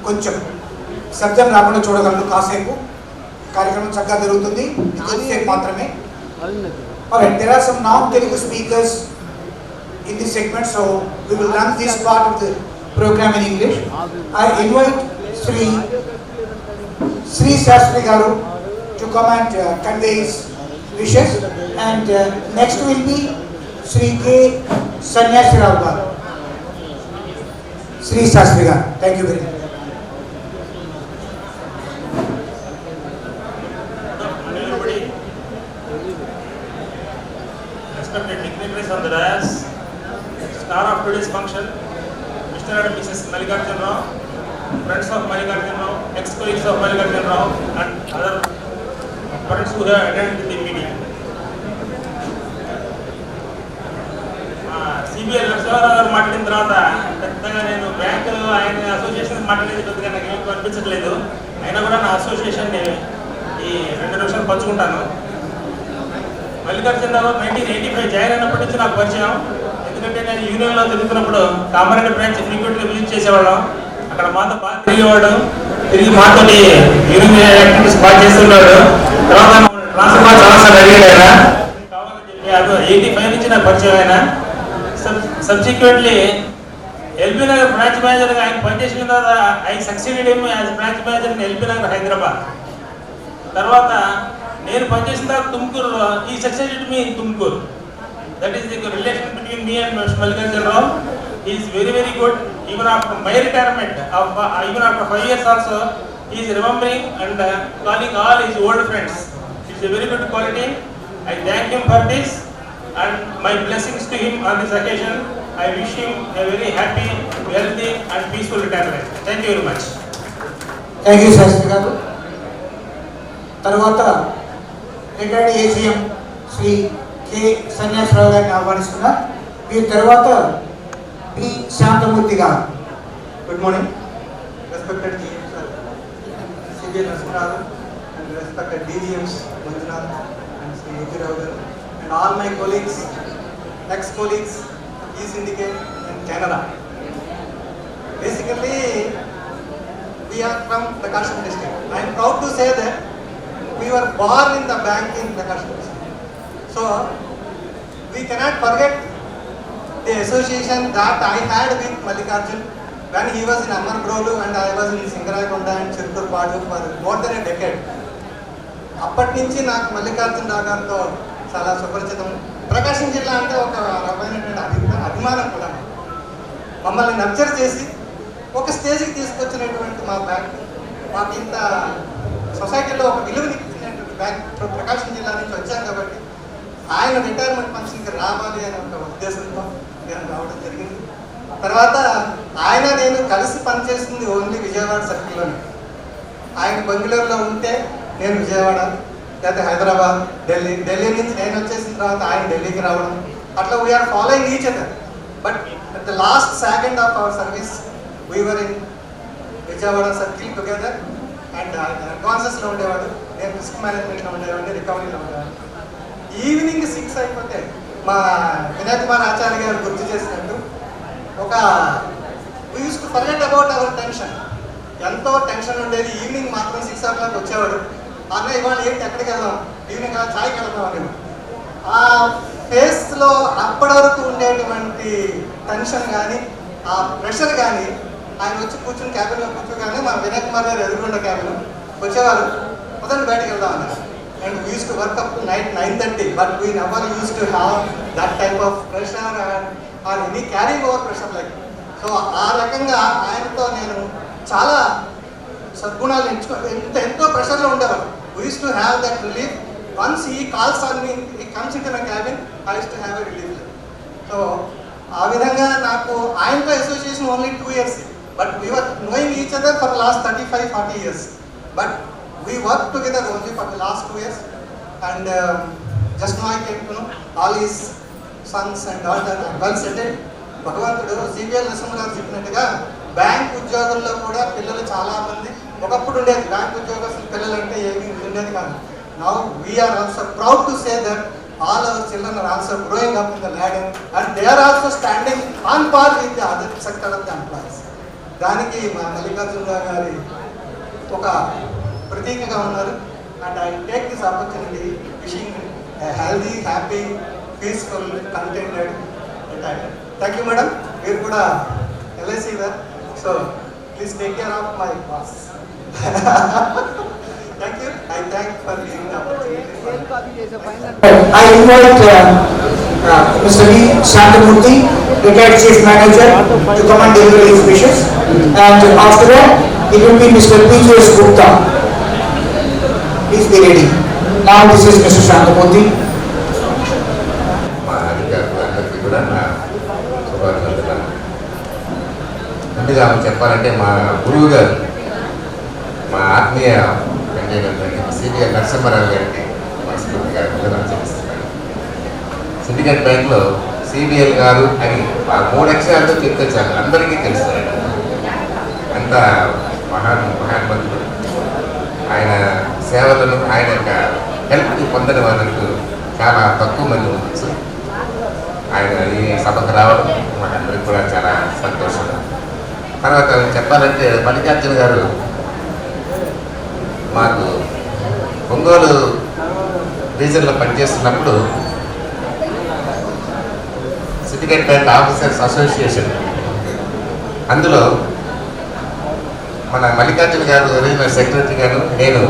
కొంచెం శబ్దం రాకుండా చూడగలరు. కాసేపు కార్యక్రమం చక్కగా జరుగుతుంది. కొద్దిసేపు మాత్రమే. Alright, there are some non-Telugu speakers in this segment, so we will run this part of the program in English. I invite Sri Shastri Garu to come and convey his wishes, and next will be Sri K. Sanyasi Rao Garu. Sri Shastri Garu, thank you very much. Everybody, respected dignitaries on the dais, star of today's function, Mr. and Mrs. Mallikarjun Rao, friends of Mallikarjun Rao, ex-colleagues of Mallikarjun Rao, and other friends who have attended the meeting. CBI Lakshmanarao గారు మాట్లాడిన తర్వాత ఖచ్చితంగా నేను bank ఆయన association మాట్లాడేది కొద్దిగా నాకు ఏమి అనిపించట్లేదు. అయినా కూడా నా అసోసియేషన్ని ఈ 2 నిమిషాలు పంచుకుంటాను. మల్లికార్జున రావు 1985 జాయిన్ అయినప్పటి నుంచి నాకు పరిచయం. ఎందుకంటే నేను యూనియన్లో తిరుగుతున్నప్పుడు కామారెడ్డి బ్రాంచ్ ఫ్రీక్వెంట్గా విజిట్ చేసేవాళ్ళం. అక్కడ మాతో బాగా తిరిగేవాడు, తిరిగి మాతో యూనియన్ యాక్టివిటీస్ బాగా చేస్తున్నాడు. తర్వాత ట్రాన్స్ఫర్ చాలాసార్లు అడిగాడు ఆయన కావాలని చెప్పి. అది 85 నుంచి నాకు పరిచయం ఆయన. సబ్సిక్వెంట్లీ ఎల్బీ నగర్ బ్రాంచ్ మేనేజర్గా ఆయన పనిచేసిన తర్వాత I succeeded him as branch manager in LB Nagar Hyderabad. తర్వాత నేను పనిచేసిన తర్వాత తుమ్కూరులో ఈ succeeded me in Tumkur. That is the relation between me and Mallikarjuna Rao. He is very very good. Even after my retirement, even after 5 years also, he is remembering and calling all his old friends. It is a very good quality. I thank him for this and my blessings to him on this occasion. I wish him a very happy, healthy and peaceful retirement. Thank you very much. Thank you, Shastri Garu. తర్వాత retired ACM Shri K Sanyasarao గారిని ఆహ్వానిస్తున్నారు. వీరి తర్వాత P శాంతమూర్తి గారు. Good morning, respected GMs, CBL Narasimhan, and respected DGMs Manjunath and Sri A.G. Rao garu, and all my colleagues, ex-colleagues, E-Syndicate and Canada. Basically, we are from Prakasham district. I am proud to say that we were born in the bank in Prakasham district. So, we cannot forget the association that I had with Mallikarjun when he was in Amargrolu and I was in Singarakonda and Chirkurpadu for more than a decade. అప్పటి నుంచి నాకు మల్లికార్జున రావు గారితో చాలా సుపరిచితం. ప్రకాశం జిల్లా అంటే ఒక రకమైనటువంటి అభిమానం కూడా. మమ్మల్ని నర్చర్ చేసి ఒక స్టేజ్కి తీసుకొచ్చినటువంటి మా బ్యాంక్, మాకు ఇంత సొసైటీలో ఒక విలువని ఇచ్చినటువంటి బ్యాంక్ ప్రకాశం జిల్లా నుంచి వచ్చాం కాబట్టి ఆయన రిటైర్మెంట్ ఫంక్షన్కి రావాలి అనే ఒక ఉద్దేశంతో నేను రావడం జరిగింది. తర్వాత ఆయన నేను కలిసి పనిచేసింది ఓన్లీ విజయవాడ సర్కిల్లోనే. ఆయన బెంగళూరులో ఉంటే నేను విజయవాడ, లేకపోతే హైదరాబాద్, ఢిల్లీ నుంచి నేను వచ్చేసిన తర్వాత ఆయన ఢిల్లీకి రావడం, అట్లా we're following each other. But at the last second of our service we're in Vijayawada circle together. And ఆయన అడ్వాన్సెస్లో ఉండేవాడు, నేను రిస్క్ మేనేజ్మెంట్లో ఉండేవాడిని, రికవరీలో ఉండేవాడు. ఈవినింగ్ 6 అయిపోతే మా వినయ్ కుమార్ ఆచార్య గారు గుర్తు చేసినట్టు ఒక we use to forget about our tension. ఎంతో టెన్షన్ ఉండేది. ఈవినింగ్ మాత్రం 6 o'clock వచ్చేవాడు. అన్న ఇవాళ ఏంటి ఎక్కడికి వెళ్దాం, ఈవినింగ్ అలా ఛాయ్కి వెళ్దాం అనేవాడు. ఆ ఫేస్లో అప్పటి వరకు ఉండేటువంటి టెన్షన్ కానీ ఆ ప్రెషర్ కానీ ఆయన వచ్చి కూర్చుని క్యాబిన్లో కూర్చోగానే మా వినయ్ కుమార్ గారు ఎదురుకున్న క్యాబిన్ వచ్చేవారు, మొదలు బయటకు వెళ్దాం అన్నారు. And we used to work up to night 9:30, but we never used to have that type of pressure or any carrying over pressure like. So ఆ రకంగా ఆయనతో నేను చాలా సద్గుణాలు ఎంతో ప్రెషర్లో ఉండేవారు. We used to have that relief. Once he calls on me, he comes into my cabin, I used to have a relief. So ఆ విధంగా నాకు ఆయనతో association only 2 years, but we were knowing each other for the last 35-40 years. But we worked together only for the last 2 years, and just now I came to know all his sons and daughters are well settled. భగవంతుడు CBL Narasimha గారు చెప్పినట్టుగా bank ఉద్యోగుల్లో కూడా పిల్లలు చాలా మంది. ఒకప్పుడు ఉండేది బ్యాంక్ ఉద్యోగస్తుల పిల్లలు అంటే ఏమీ ఉండేది కాదు. Now we're also proud to say that all our children are also growing up in the ladder and they are also standing on par with the other sector of the employees. దానికి మా మల్లికార్జున రావు గారి ఒక ప్రతీకగా ఉన్నారు. And I take this opportunity wishing healthy, happy, peaceful, కంటెంటెడ్ retirement. Thank you madam. మీరు కూడా LIC so Please take care of my boss. Thank you. I thank for giving the opportunity. I invite Mr. V. Shantamurthy, retired Chief Manager, to come and deliver his wishes. And after that, it will be Mr. P.J.S. Gupta. Please be ready. Now this is Mr. Shantamurthy. మా అధికారులు అందరికీ కూడా నా శుభాకాంక్షలు. ముందుగా చెప్పాలంటే మా గురువు గారు, మా ఆత్మీయ సిబిఐ నరసింహారావు గారికి మనస్ఫూర్తిగా వందనాలు చెల్లిస్తున్నాను. సిండికేట్ బ్యాంక్లో సిబిఎల్ గారు అని ఆ 3 అక్షరాలతో చెప్తే చాలు, అందరికీ తెలుస్తాడు. అంత మహాత్ముడు. ఆయన సేవలను, ఆయన యొక్క హెల్ప్ పొందని వాళ్ళకు చాలా తక్కువ మంది ఉండొచ్చు. ఆయన ఈ సభకు రావడం మాకందరికి కూడా చాలా సంతోషం. తర్వాత చెప్పాలంటే మల్లికార్జున గారు మాకు ఒంగోలు రీజన్లో పనిచేస్తున్నప్పుడు సిండికేట్ బ్యాంక్ ఆఫీసర్స్ అసోసియేషన్, అందులో మన మల్లికార్జున గారు రీజనల్ సెక్రటరీ గారు, నేను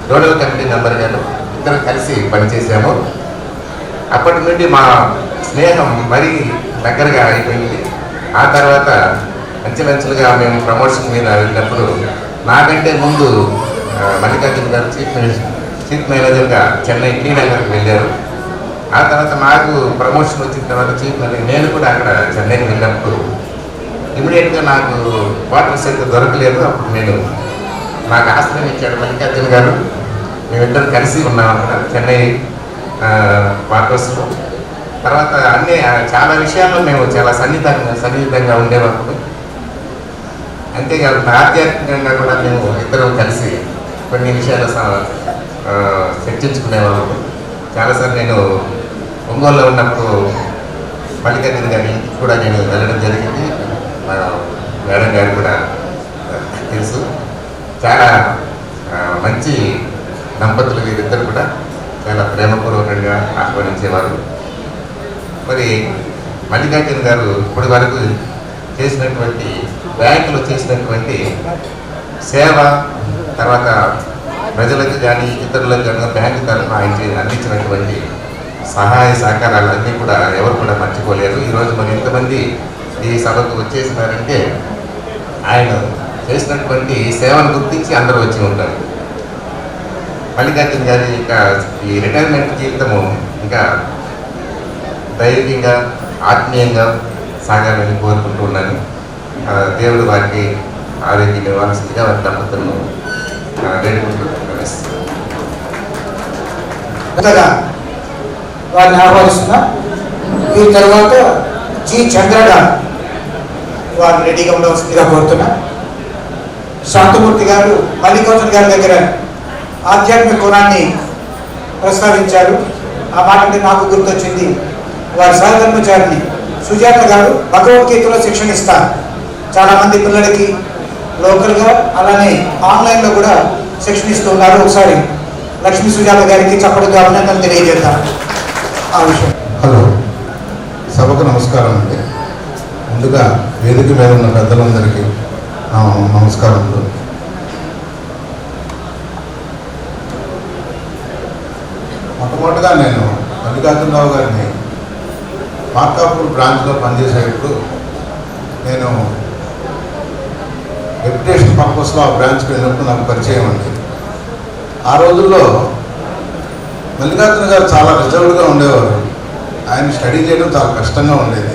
రూరల్ కమిటీ మెంబర్ గారు ఇద్దరు కలిసి పనిచేసాము. అప్పటి నుండి మా స్నేహం మరీ దగ్గరగా అయిపోయింది. ఆ తర్వాత అంచెలంచెలుగా మేము ప్రమోషన్ మీద వెళ్ళినప్పుడు నాకంటే ముందు మల్లికార్జున గారు చీఫ్ మేనేజర్గా చెన్నై టీ నగర్కి వెళ్ళారు. ఆ తర్వాత నాకు ప్రమోషన్ వచ్చిన తర్వాత చీఫ్ మేనేజర్, నేను కూడా అక్కడ చెన్నైకి వెళ్ళినప్పుడు ఇమీడియట్గా నాకు క్వార్టర్స్ అయితే దొరకలేదు. అప్పుడు నాకు ఆశ్రయం ఇచ్చాడు మల్లికార్జున గారు. మేమిద్దరం కలిసి ఉన్నాం అక్కడ చెన్నై క్వార్టర్స్లో. తర్వాత అన్ని చాలా విషయాల్లో మేము చాలా సన్నిహితంగా ఉండేవాళ్ళము. అంతేకాదు ఆధ్యాత్మికంగా కూడా మేము ఇద్దరం కలిసి కొన్ని విషయాలు చర్చించుకునేవాళ్ళము. చాలాసార్లు నేను ఒంగోలులో ఉన్నప్పుడు మల్లికార్జున గారి కూడా నేను వెళ్ళడం జరిగింది. మేడం గారు కూడా తెలుసు. చాలా మంచి దంపతులు వీరిద్దరు కూడా చాలా ప్రేమపూర్వకంగా ఆహ్వానించేవారు. మరి మల్లికార్జున గారు ఇప్పటి వరకు చేసినటువంటి బ్యాంకులో చేసినటువంటి సేవ, తర్వాత ప్రజలకు కానీ ఇతరులకు కానీ బ్యాంకు తరఫున ఆయన అందించినటువంటి సహాయ సహకారాలు అన్నీ కూడా ఎవరు కూడా మర్చిపోలేరు. ఈరోజు మరి ఇంతమంది ఈ సభకు వచ్చేసినారంటే ఆయన చేసినటువంటి సేవను గుర్తించి అందరూ వచ్చి ఉంటారు. మల్లికార్జున గారి ఈ రిటైర్మెంట్ జీవితము ఇంకా దైవికంగా ఆత్మీయంగా సాగాలని కోరుకుంటూ ఉన్నాను. దేవుడు వారికి ఆరోగ్యం ఇవ్వాల్సిందిగా వారి దంపతులను వేడుకుంటూ వారిని ఆహ్వానిస్తున్నా. ఈ తర్వాత జి చంద్రగా వారిని రెడీగా ఉండవలసిందిగా కోరుతున్నా. శాంతమూర్తి గారు మల్లికార్జున గారి దగ్గర ఆధ్యాత్మిక కోణాన్ని ప్రస్తావించారు. ఆ మాట అంటే నాకు గుర్తొచ్చింది. వారి సహధర్మచారిని సుజాత గారు భగవద్గీతలో శిక్షణ ఇస్తారు చాలామంది పిల్లలకి, లోకల్గా అలానే ఆన్లైన్లో కూడా శిక్షణ ఇస్తూ ఉన్నారు. ఒకసారి లక్ష్మీ సుజాత గారికి చప్పటిగా అభినందనలు తెలియజేస్తారు. ఆ విషయం. హలో, సభకు నమస్కారం అండి. ముందుగా వేదిక మీద ఉన్న పెద్దలందరికీ నమస్కారములు. మొట్టమొదటిగా నేను మల్లికార్జునరావు గారిని మార్కాపూర్ బ్రాంచ్లో పనిచేసేటప్పుడు నేను రెప్యుటేషన్ పర్పస్లో ఆ బ్రాంచ్కి వెళ్ళినప్పుడు నాకు పరిచయం అండి. ఆ రోజుల్లో మల్లికార్జున గారు చాలా రిజర్వ్డ్గా ఉండేవారు. ఆయన స్టడీ చేయడం చాలా కష్టంగా ఉండేది.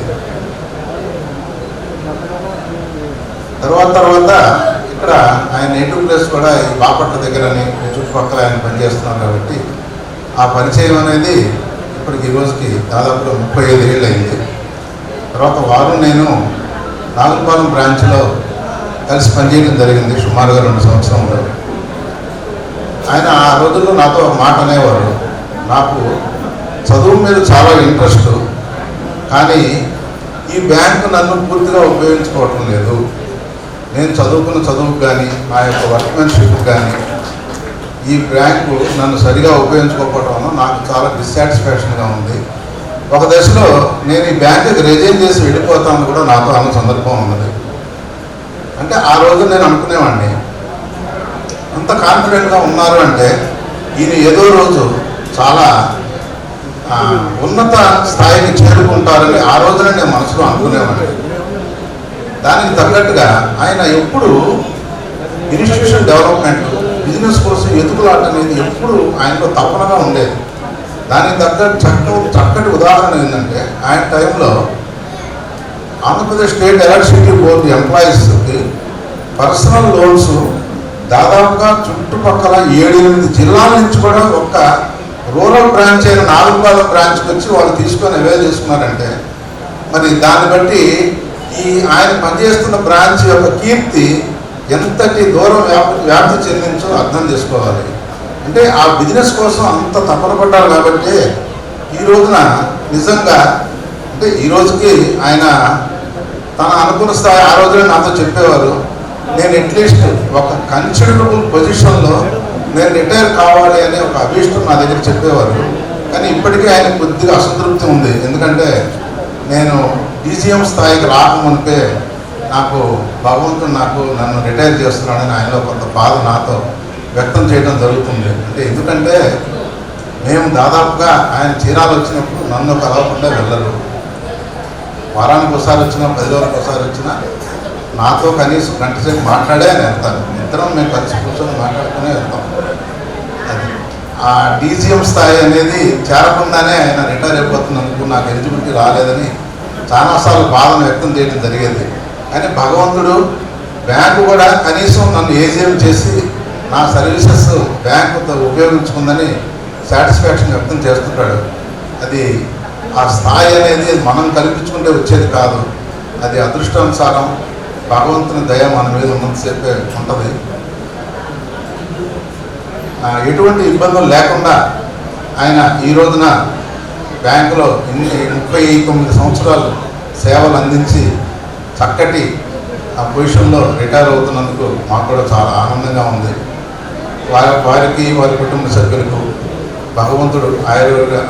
తర్వాత ఇక్కడ ఆయన నేటివ్ ప్లేస్ కూడా ఈ బాపట్ల దగ్గరని చుట్టుపక్కల ఆయన పనిచేస్తున్నారు కాబట్టి ఆ పరిచయం అనేది ఇప్పటికి ఈ రోజుకి దాదాపుగా 35 ఏళ్ళు అయింది. తర్వాత వారు నేను నాగులపాలెం బ్రాంచ్లో కలిసి పనిచేయడం జరిగింది సుమారుగా 2 సంవత్సరంలో. ఆయన ఆ రోజుల్లో నాతో ఒక మాట అనేవారు, నాకు చదువు మీద చాలా ఇంట్రెస్ట్, కానీ ఈ బ్యాంకు నన్ను పూర్తిగా ఉపయోగించుకోవటం లేదు. నేను చదువుకున్న చదువుకు కానీ నా యొక్క వర్క్మెన్షిప్ కానీ ఈ బ్యాంకు నన్ను సరిగా ఉపయోగించుకోకపోవడం నాకు చాలా డిస్సాటిస్ఫాక్షన్గా ఉంది. ఒక దశలో నేను ఈ బ్యాంకుకి రిజైన్ చేసి వెళ్ళిపోతాను కూడా నాతో అన్న సందర్భం ఉన్నది. అంటే ఆ రోజు నేను అనుకునేవాడిని, అంత కాన్ఫిడెంట్గా ఉన్నారు అంటే ఈయన ఏదో రోజు చాలా ఉన్నత స్థాయికి చేరుకుంటారని ఆ రోజున నేను మనసులో అనుకునేవాడిని. దానికి తగ్గట్టుగా ఆయన ఎప్పుడు ఇన్స్టిట్యూషన్ డెవలప్మెంట్, బిజినెస్ కోసం ఎదుగులాట అనేది ఎప్పుడు ఆయనలో తప్పనగా ఉండేది. దానికి తగ్గట్టు చక్కటి ఉదాహరణ ఏంటంటే, ఆయన టైంలో ఆంధ్రప్రదేశ్ స్టేట్ ఎలక్ట్రిసిటీ బోర్డు ఎంప్లాయీస్కి పర్సనల్ లోన్స్ దాదాపుగా చుట్టుపక్కల 7-8 జిల్లాల నుంచి కూడా ఒక్క రూరల్ బ్రాంచ్ అయిన నాలుగుపాలెం బ్రాంచ్కి వచ్చి వాళ్ళు తీసుకొని అవైల్ చేసుకున్నారంటే, మరి దాన్ని బట్టి ఈ ఆయన పనిచేస్తున్న బ్రాంచ్ యొక్క కీర్తి ఎంతటి దూరం వ్యాప్తి చెందించో అర్థం చేసుకోవాలి. అంటే ఆ బిజినెస్ కోసం అంత తపన పడ్డారు కాబట్టి ఈ రోజున నిజంగా అంటే ఈ రోజుకి ఆయన తన అనుకున్న స్థాయి ఆ రోజున నాతో చెప్పేవారు, నేను అట్లీస్ట్ ఒక కన్సిడరబుల్ పొజిషన్లో నేను రిటైర్ కావాలి అనే ఒక అభీష్టం నా దగ్గర చెప్పేవారు. కానీ ఇప్పటికీ ఆయన కొద్దిగా అసంతృప్తి ఉంది. ఎందుకంటే నేను డీసీఎం స్థాయికి రాకముందే నాకు భగవంతుడు నన్ను రిటైర్ చేస్తున్నాడని ఆయనలో కొంత బాధ నాతో వ్యక్తం చేయడం జరుగుతుంది. అంటే ఎందుకంటే మేము దాదాపుగా ఆయన చీరాలు వచ్చినప్పుడు నన్ను కలవకుండా వెళ్ళరు. వారానికి ఒకసారి వచ్చినా 10 రోజులకు ఒకసారి వచ్చినా నాతో కనీసం గంట సేపు మాట్లాడే ఆయన వెళ్తాను. ఇద్దరం మేము కలిసి కూర్చొని మాట్లాడుతూనే వెళ్తాం. అది ఆ డీసీఎం స్థాయి అనేది చేరకుండానే ఆయన రిటైర్ అయిపోతున్నందుకు నాకు ఎలిజిబిలిటీ రాలేదని చాలాసార్లు బాధను వ్యక్తం చేయడం జరిగేది. కానీ భగవంతుడు బ్యాంకు కూడా కనీసం నన్ను ఏజీఎం చేసి నా సర్వీసెస్ బ్యాంకుతో ఉపయోగించుకుందని సాటిస్ఫాక్షన్ వ్యక్తం చేస్తుంటాడు. అది ఆ స్థాయి అనేది మనం కల్పించుకుంటే వచ్చేది కాదు. అది అదృష్టానుసారం భగవంతుని దయ మన మీద ఉన్నంతసేపే ఉంటుంది. ఎటువంటి ఇబ్బందులు లేకుండా ఆయన ఈ రోజున బ్యాంకులో 39 సంవత్సరాలు సేవలు అందించి చక్కటి ఆ పొజిషన్లో రిటైర్ అవుతున్నందుకు మాకు కూడా చాలా ఆనందంగా ఉంది. వారికి వారి కుటుంబ సభ్యులకు భగవంతుడు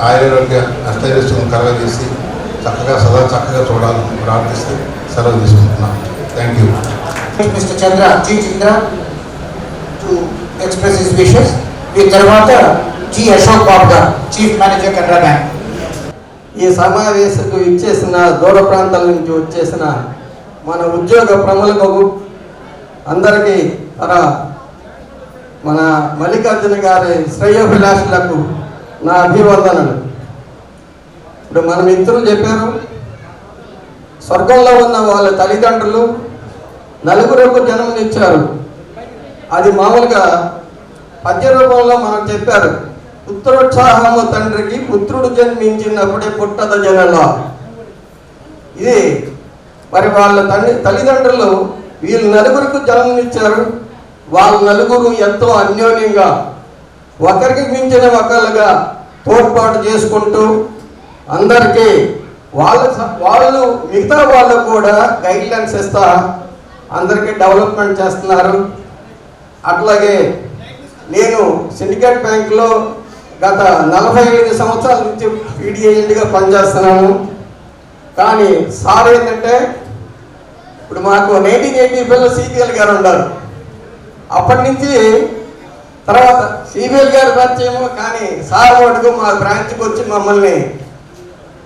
ఆయుర్వేద అష్టైశ్వర్యం కలగజేసి చక్కగా చూడాలని ప్రార్థిస్తూ సెలవు తీసుకుంటున్నాను. Thank you. Mister Chandra ji Chandra to express his wishes. ఈ తర్వాత జి అశోక్ బాబు గారు, చీఫ్ మేనేజర్ కెనరా బ్యాంక్. ఈ సమావేశకు ఇచ్చేసిన దూర ప్రాంతాల నుంచి వచ్చేసిన మన ఉద్యోగ ప్రముఖులకు అందరికీ మన మల్లికార్జున గారి శ్రేయోభిలాషులకు నా అభివందనలు. ఇప్పుడు మన మిత్రులు చెప్పారు, స్వర్గంలో ఉన్న వాళ్ళ తల్లిదండ్రులు 4 జన్మనిచ్చారు. అది మామూలుగా పద్య రూపంలో మనకు చెప్పారు, పుత్రోత్సాహము తండ్రికి పుత్రుడు జన్మించినప్పుడే పుట్టద జనలా. ఇది మరి వాళ్ళ తల్లిదండ్రులు వీళ్ళు 4 జన్మనిచ్చారు. వాళ్ళ 4 ఎంతో అన్యోన్యంగా ఒకరికి మించిన ఒకళ్ళుగా తోడ్పాటు చేసుకుంటూ అందరికీ వాళ్ళు మిగతా వాళ్ళకు కూడా గైడ్లైన్స్ ఇస్తా అందరికీ డెవలప్మెంట్ చేస్తున్నారు. అట్లాగే నేను సిండికేట్ బ్యాంకులో గత 45 సంవత్సరాల నుంచి పీడీ ఏజెంట్గా పనిచేస్తున్నాను. కానీ సార్ ఏంటంటే ఇప్పుడు మాకు 1985లో సిపిఎల్ గారు ఉన్నారు. అప్పటి నుంచి తర్వాత సిపిఎల్ గారు పరిచయము, కానీ సార్ మటుకు మా బ్రాంచ్కి వచ్చి మమ్మల్ని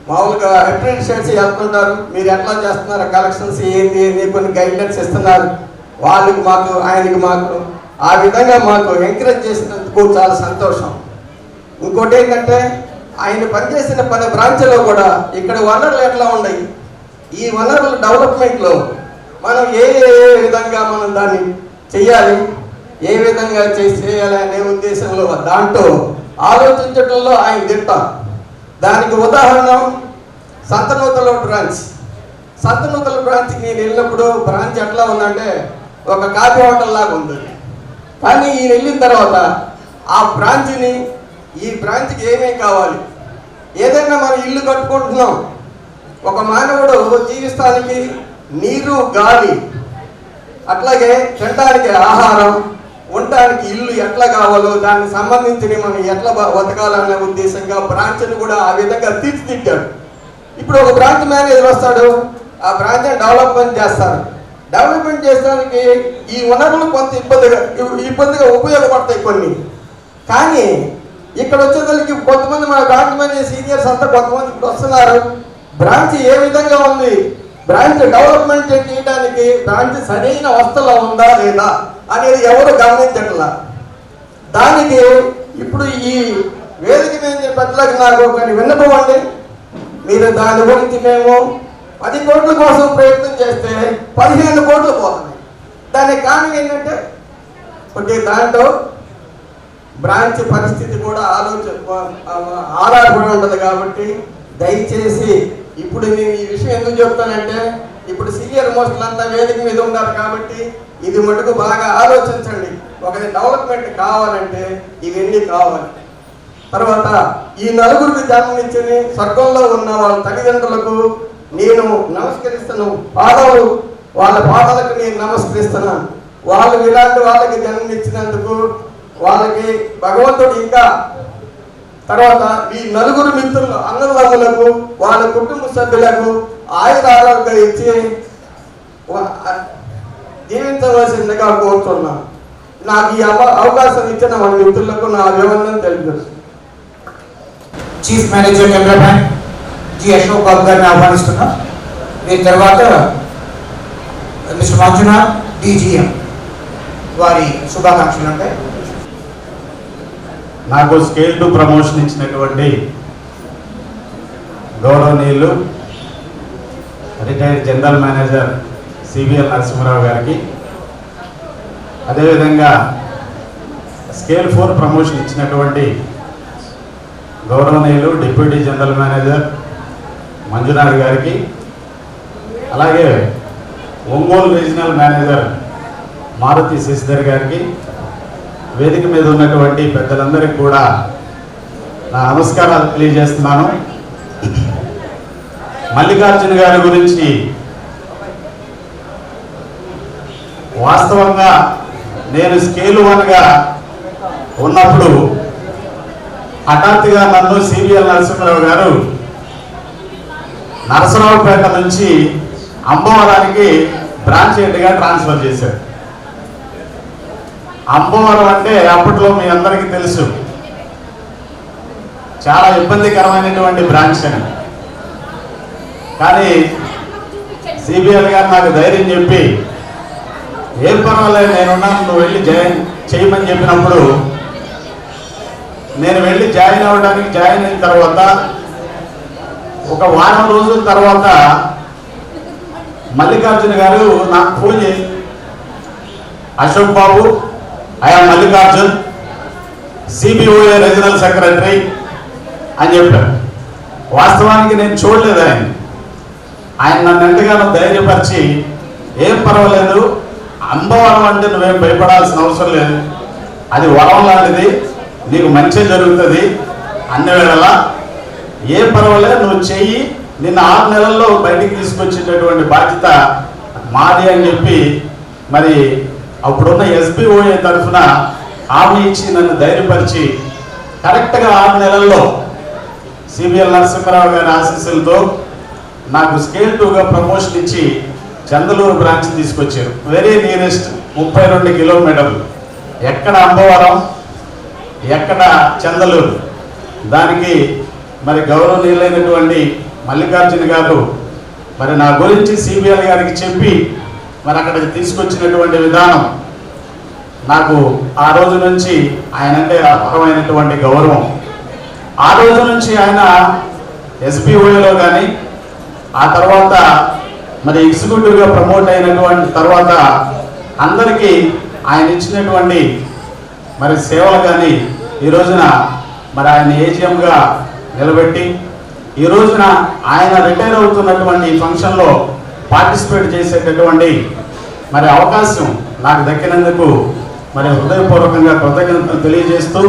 మామూలుగా అప్రెంటిస్ వెళ్తుంటారు. మీరు ఎట్లా చేస్తున్నారు, కలెక్షన్స్ ఏంది కొన్ని గైడ్లైన్స్ ఇస్తున్నారు. వాళ్ళకి మాకు ఆయనకి మాకు ఆ విధంగా మాకు ఎంకరేజ్ చేసినందుకు చాలా సంతోషం. ఇంకోటి ఏంటంటే ఆయన పనిచేసిన 10 బ్రాంచ్లో కూడా ఇక్కడ వనరులు ఎట్లా ఉన్నాయి, ఈ వనరుల డెవలప్మెంట్లో మనం ఏ విధంగా మనం దాన్ని చెయ్యాలి, ఏ విధంగా చేయాలి అనే ఉద్దేశంలో దాంట్లో ఆలోచించడంలో ఆయన తింటాం. దానికి ఉదాహరణ సంతనూతల బ్రాంచ్. సంతనూతల బ్రాంచ్కి నేను వెళ్ళినప్పుడు బ్రాంచ్ ఎట్లా ఉందంటే ఒక కాఫీ హోటల్ లాగా ఉంది. కానీ ఈయన వెళ్ళిన తర్వాత ఆ బ్రాంచ్ని ఈ బ్రాంచ్కి ఏమేమి కావాలి, ఏదైనా మనం ఇల్లు కట్టుకుంటున్నాం, ఒక మానవుడు జీవిస్తానికి నీరు గాలి, అట్లాగే తినడానికి ఆహారం, ఉండటానికి ఇల్లు ఎట్లా కావాలో దానికి సంబంధించి మనం ఎట్లా బతకాలనే ఉద్దేశంగా బ్రాంచ్ని కూడా ఆ విధంగా తీర్చిదిద్దాడు. ఇప్పుడు ఒక బ్రాంచ్ మేనేజర్ వస్తాడు, ఆ బ్రాంచ్ని డెవలప్మెంట్ చేస్తారు. డెవలప్మెంట్ చేయడానికి ఈ వనరులు కొంత ఇబ్బందిగా ఉపయోగపడతాయి కొన్ని. కానీ ఇక్కడ వచ్చేసరికి కొంతమంది మన బ్రాంచ్ సీనియర్స్ అంతా కొంతమంది ఇప్పుడు వస్తున్నారు. బ్రాంచ్ ఏ విధంగా ఉంది, బ్రాంచ్ డెవలప్మెంట్ చేయడానికి బ్రాంచ్ సరైన వస్తువులో ఉందా లేదా అనేది ఎవరు గమనించట్లా. దానికి ఇప్పుడు ఈ వేదిక మీద పెద్దలకు నాకు కొన్ని విన్నపం అండి. మీరు దాని గురించి మేము 10 కోట్ల కోసం ప్రయత్నం చేస్తే 15 కోట్లు పోతుంది. దానికి కారణం ఏంటంటే కొద్దిగా దాంట్లో బ్రాంచ్ పరిస్థితి కూడా ఆధారపడి ఉంటుంది. కాబట్టి దయచేసి ఇప్పుడు నేను ఈ విషయం ఎందుకు చెప్తానంటే, ఇప్పుడు సీనియర్ మోస్టులు అంతా వేదిక మీద ఉన్నారు కాబట్టి ఇది మటుకు బాగా ఆలోచించండి. ఒక డెవలప్మెంట్ కావాలంటే ఇవన్నీ కావాలి. తర్వాత ఈ నలుగురికి జన్మనిచ్చి స్వర్గంలో ఉన్న వాళ్ళ తల్లిదండ్రులకు నేను నమస్కరిస్తాను. వాళ్ళ పాదాలకు నేను నమస్కరిస్తున్నాను. వాళ్ళు ఇలాంటి వాళ్ళకి జన్మనిచ్చినందుకు వాళ్ళకి భగవంతుడు ఇంకా తర్వాత ఈ నలుగురు మిత్రులు అన్నదమ్ములకు వాళ్ళ కుటుంబ సభ్యులకు ఆయుర ఆరోగ్యం ఇచ్చి జీవించవలసిందిగా కోరుతున్నాను. నాకు ఈ అవకాశం ఇచ్చిన మన మిత్రులకు నా అభివందనం తెలియజేస్తున్నాను. Chief manager Canara bank G Ashok Babu గారిని ఆహ్వానిస్తున్నాం. దీని తర్వాత మిస్టర్ మంజునాథ్ డిజిఎం వారి శుభాకాంక్షలు ఉంటాయి. నాకు స్కేల్ టు ప్రమోషన్ ఇచ్చినటువంటి గౌరవనీయులు retired general manager CBL Narasimharao గారికి, అదేవిధంగా స్కేల్ 4 ప్రమోషన్ ఇచ్చినటువంటి గౌరవనీయులు డిప్యూటీ జనరల్ మేనేజర్ మంజునాథ్ గారికి, అలాగే ఒంగోలు రీజనల్ మేనేజర్ మారుతి శశిధర్ గారికి, వేదిక మీద ఉన్నటువంటి పెద్దలందరికీ కూడా నా నమస్కారాలు తెలియజేస్తున్నాను. మల్లికార్జున గారి గురించి వాస్తవంగా నేను స్కేల్ 1గా ఉన్నప్పుడు హఠాత్తుగా నన్ను సిబిఎల్ నరసింహరావు గారు నరసరావుపేట నుంచి అంబవరానికి బ్రాంచ్ హెడ్గా ట్రాన్స్ఫర్ చేశారు. అంబవరం అంటే అప్పట్లో మీ అందరికీ తెలుసు చాలా ఇబ్బందికరమైనటువంటి బ్రాంచ్ అని. కానీ సిబిఎల్ గారు నాకు ధైర్యం చెప్పి ఏం పర్వాలేదు నేనున్నాను, నువ్వు వెళ్ళి చేయమని చెప్పినప్పుడు నేను వెళ్ళి జాయిన్ అయిన తర్వాత ఒక వారం రోజుల తర్వాత మల్లికార్జున గారు నాకు ఫోన్ చేసి, అశోక్ బాబు, ఐఎమ్ మల్లికార్జున్, సిబిఓఏ రీజనల్ సెక్రటరీ అని చెప్పారు. వాస్తవానికి నేను చూడలేదు ఆయన నన్ను ఎంతగానో ధైర్యపరిచి, ఏం పర్వాలేదు, అంబవరం అంటే నువ్వేం భయపడాల్సిన అవసరం లేదు, అది వరం లాంటిది, నీకు మంచి జరుగుతుంది, అన్ని వేళలా ఏం పర్వాలేదు, నువ్వు చెయ్యి, నిన్న 6 నెలల్లో బయటికి తీసుకొచ్చేటటువంటి బాధ్యత మాది అని చెప్పి మరి అప్పుడున్న ఎస్బిఓఏ తరఫున హామీ ఇచ్చి నన్ను ధైర్యపరిచి కరెక్ట్గా 6 నెలల్లో సిబిఎల్ నరసింహరావు గారి ఆశీస్సులతో నాకు స్కేల్ 2గా ప్రమోషన్ ఇచ్చి చందలూరు బ్రాంచ్ తీసుకొచ్చారు. వెరీ నియరెస్ట్ 32 కిలోమీటర్లు. ఎక్కడ అంబవరం, ఎక్కడ చందలూరు. దానికి మరి గౌరవనీయులైనటువంటి మల్లికార్జున గారు మరి నా గురించి సిబిఎల్ గారికి చెప్పి మరి అక్కడికి తీసుకొచ్చినటువంటి విధానం నాకు ఆ రోజు నుంచి ఆయన అంటే అపారమైనటువంటి గౌరవం. ఆ రోజు నుంచి ఆయన ఎస్బిఓలో కానీ ఆ తర్వాత మరి ఎగ్జిక్యూటివ్గా ప్రమోట్ అయినటువంటి తర్వాత అందరికీ ఆయన ఇచ్చినటువంటి మరి సేవలు కానీ ఈ రోజున మరి ఆయన ఏజిఎంగా నిలబెట్టి ఈ రోజున ఆయన రిటైర్ అవుతున్నటువంటి ఫంక్షన్లో పార్టిసిపేట్ చేసేటటువంటి మరి అవకాశం నాకు దక్కినందుకు మరి హృదయపూర్వకంగా కృతజ్ఞతలు తెలియజేస్తూ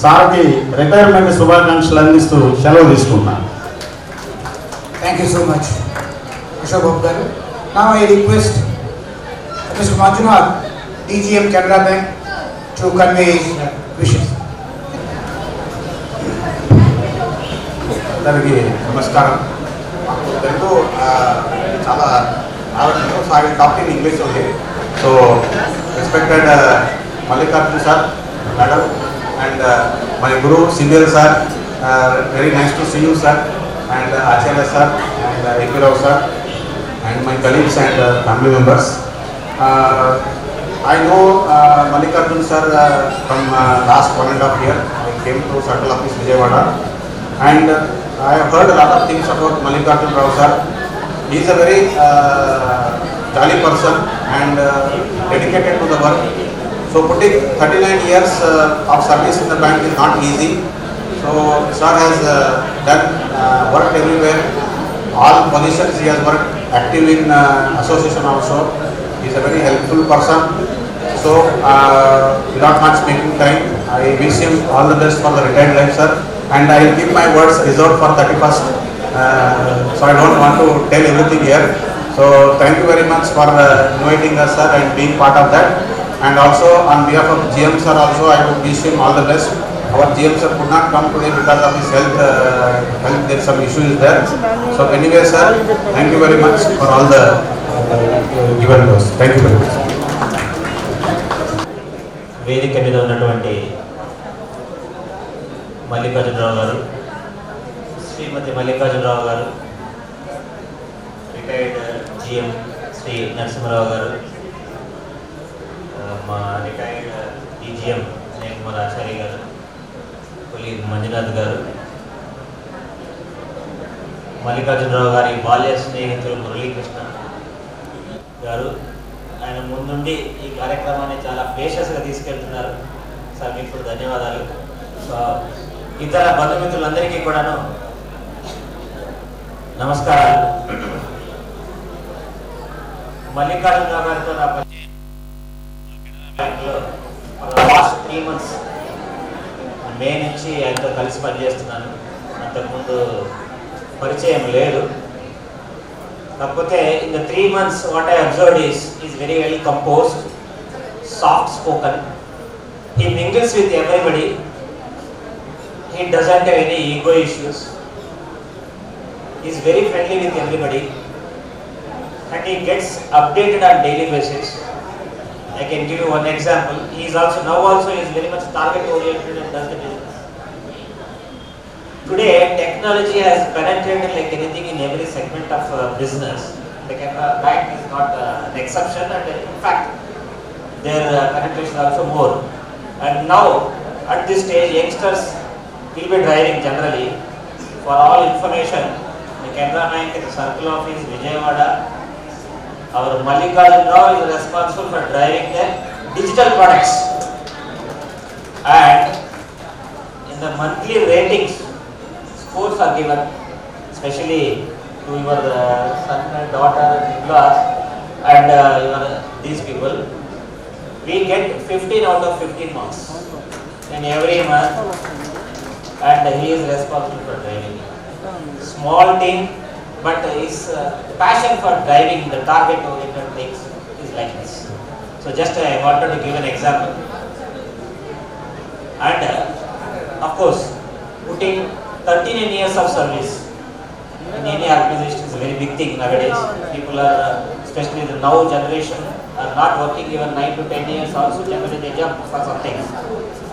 సార్కి రిటైర్మెంట్ శుభాకాంక్షలు అందిస్తూ సెలవు తీసుకుంటున్నాను. Thank you so much Ashok Babu గారు. నా I request mister Manjunath DGM Canara bank to convey wishes. అందరికీ నమస్కారం. తెలుగు చాలా So I will talk in English only. So respected Mallikarjun sir, madam, and my guru Sindhil sir, very nice to see you sir, and Acharya sir, and Ekirav sir, and my colleagues and family members. I know Mallikarjun sir from last 1.5 years. I came to Circle Office Vijayawada, and I have heard a lot of things about Mallikarjun Rao sir. He is a very jolly person and dedicated to the work. So putting 39 years of service in the bank is not easy. So sir has done work everywhere. All positions he has worked, active in association also. He is a very helpful person. So without much making time, I wish him all the best for the retired life, sir. And I will keep my words reserved for 31st. So I don't want to tell everything here. So thank you very much for inviting us, sir, and being part of that. And also on behalf of GM sir also, I would wish him all the best. Our GM sir could not come today because of his health. There some issues there. So anyway, sir, thank you very much for all the given dose. Thank you very much. వేదిక మీద ఉన్నటువంటి మల్లికార్జునరావు గారు, శ్రీమతి మల్లికార్జునరావు గారు, retired GM Shri Narasimharao గారు, మా retired DGM Kumar ఆచార్య గారు, colleague Manjunath గారు, మల్లికార్జునరావు గారి బాల్య స్నేహితులు మురళీకృష్ణ గారు, ఆయన ముందుండి ఈ కార్యక్రమాన్ని చాలా పేషెస్గా తీసుకెళ్తున్నారు. సార్ మీకు కూడా ధన్యవాదాలు. ఇతర బంధుమిత్రులందరికీ కూడాను నమస్కారాలు. మల్లికార్జునరావు గారితో నా బ్యాంక్లో లాస్ట్ 3 months మే నుంచి ఆయనతో కలిసి పనిచేస్తున్నాను. అంతకుముందు పరిచయం లేదు. కాకపోతే in the 3 months what I observed is very well composed, soft spoken. He mingles with everybody. He doesn't have any ego issues. He is very friendly with everybody, and he gets updated on daily basis. I can give you one example. He is very much target oriented and does the business. Today, technology has penetrated like anything in every segment of business. The Canara Bank is not an exception, and in fact, their penetration is also more. And now, at this stage, youngsters will be driving generally. For all information, the Canara Bank is a Circle Office Vijayawada. Our Mallikarjun Rao is responsible for driving the digital products. And in the monthly ratings, scores are given, especially to your son and daughter and in-laws and these people. We get 15 out of 15 marks in every month. And he is responsible for driving. Small team, but his passion for driving the target-oriented things is like this. So just I wanted to give an example. And of course, putting 39 years of service in any organization is a very big thing nowadays. People are, especially the now generation, are not working even 9 to 10 years also. Generally they jump for something.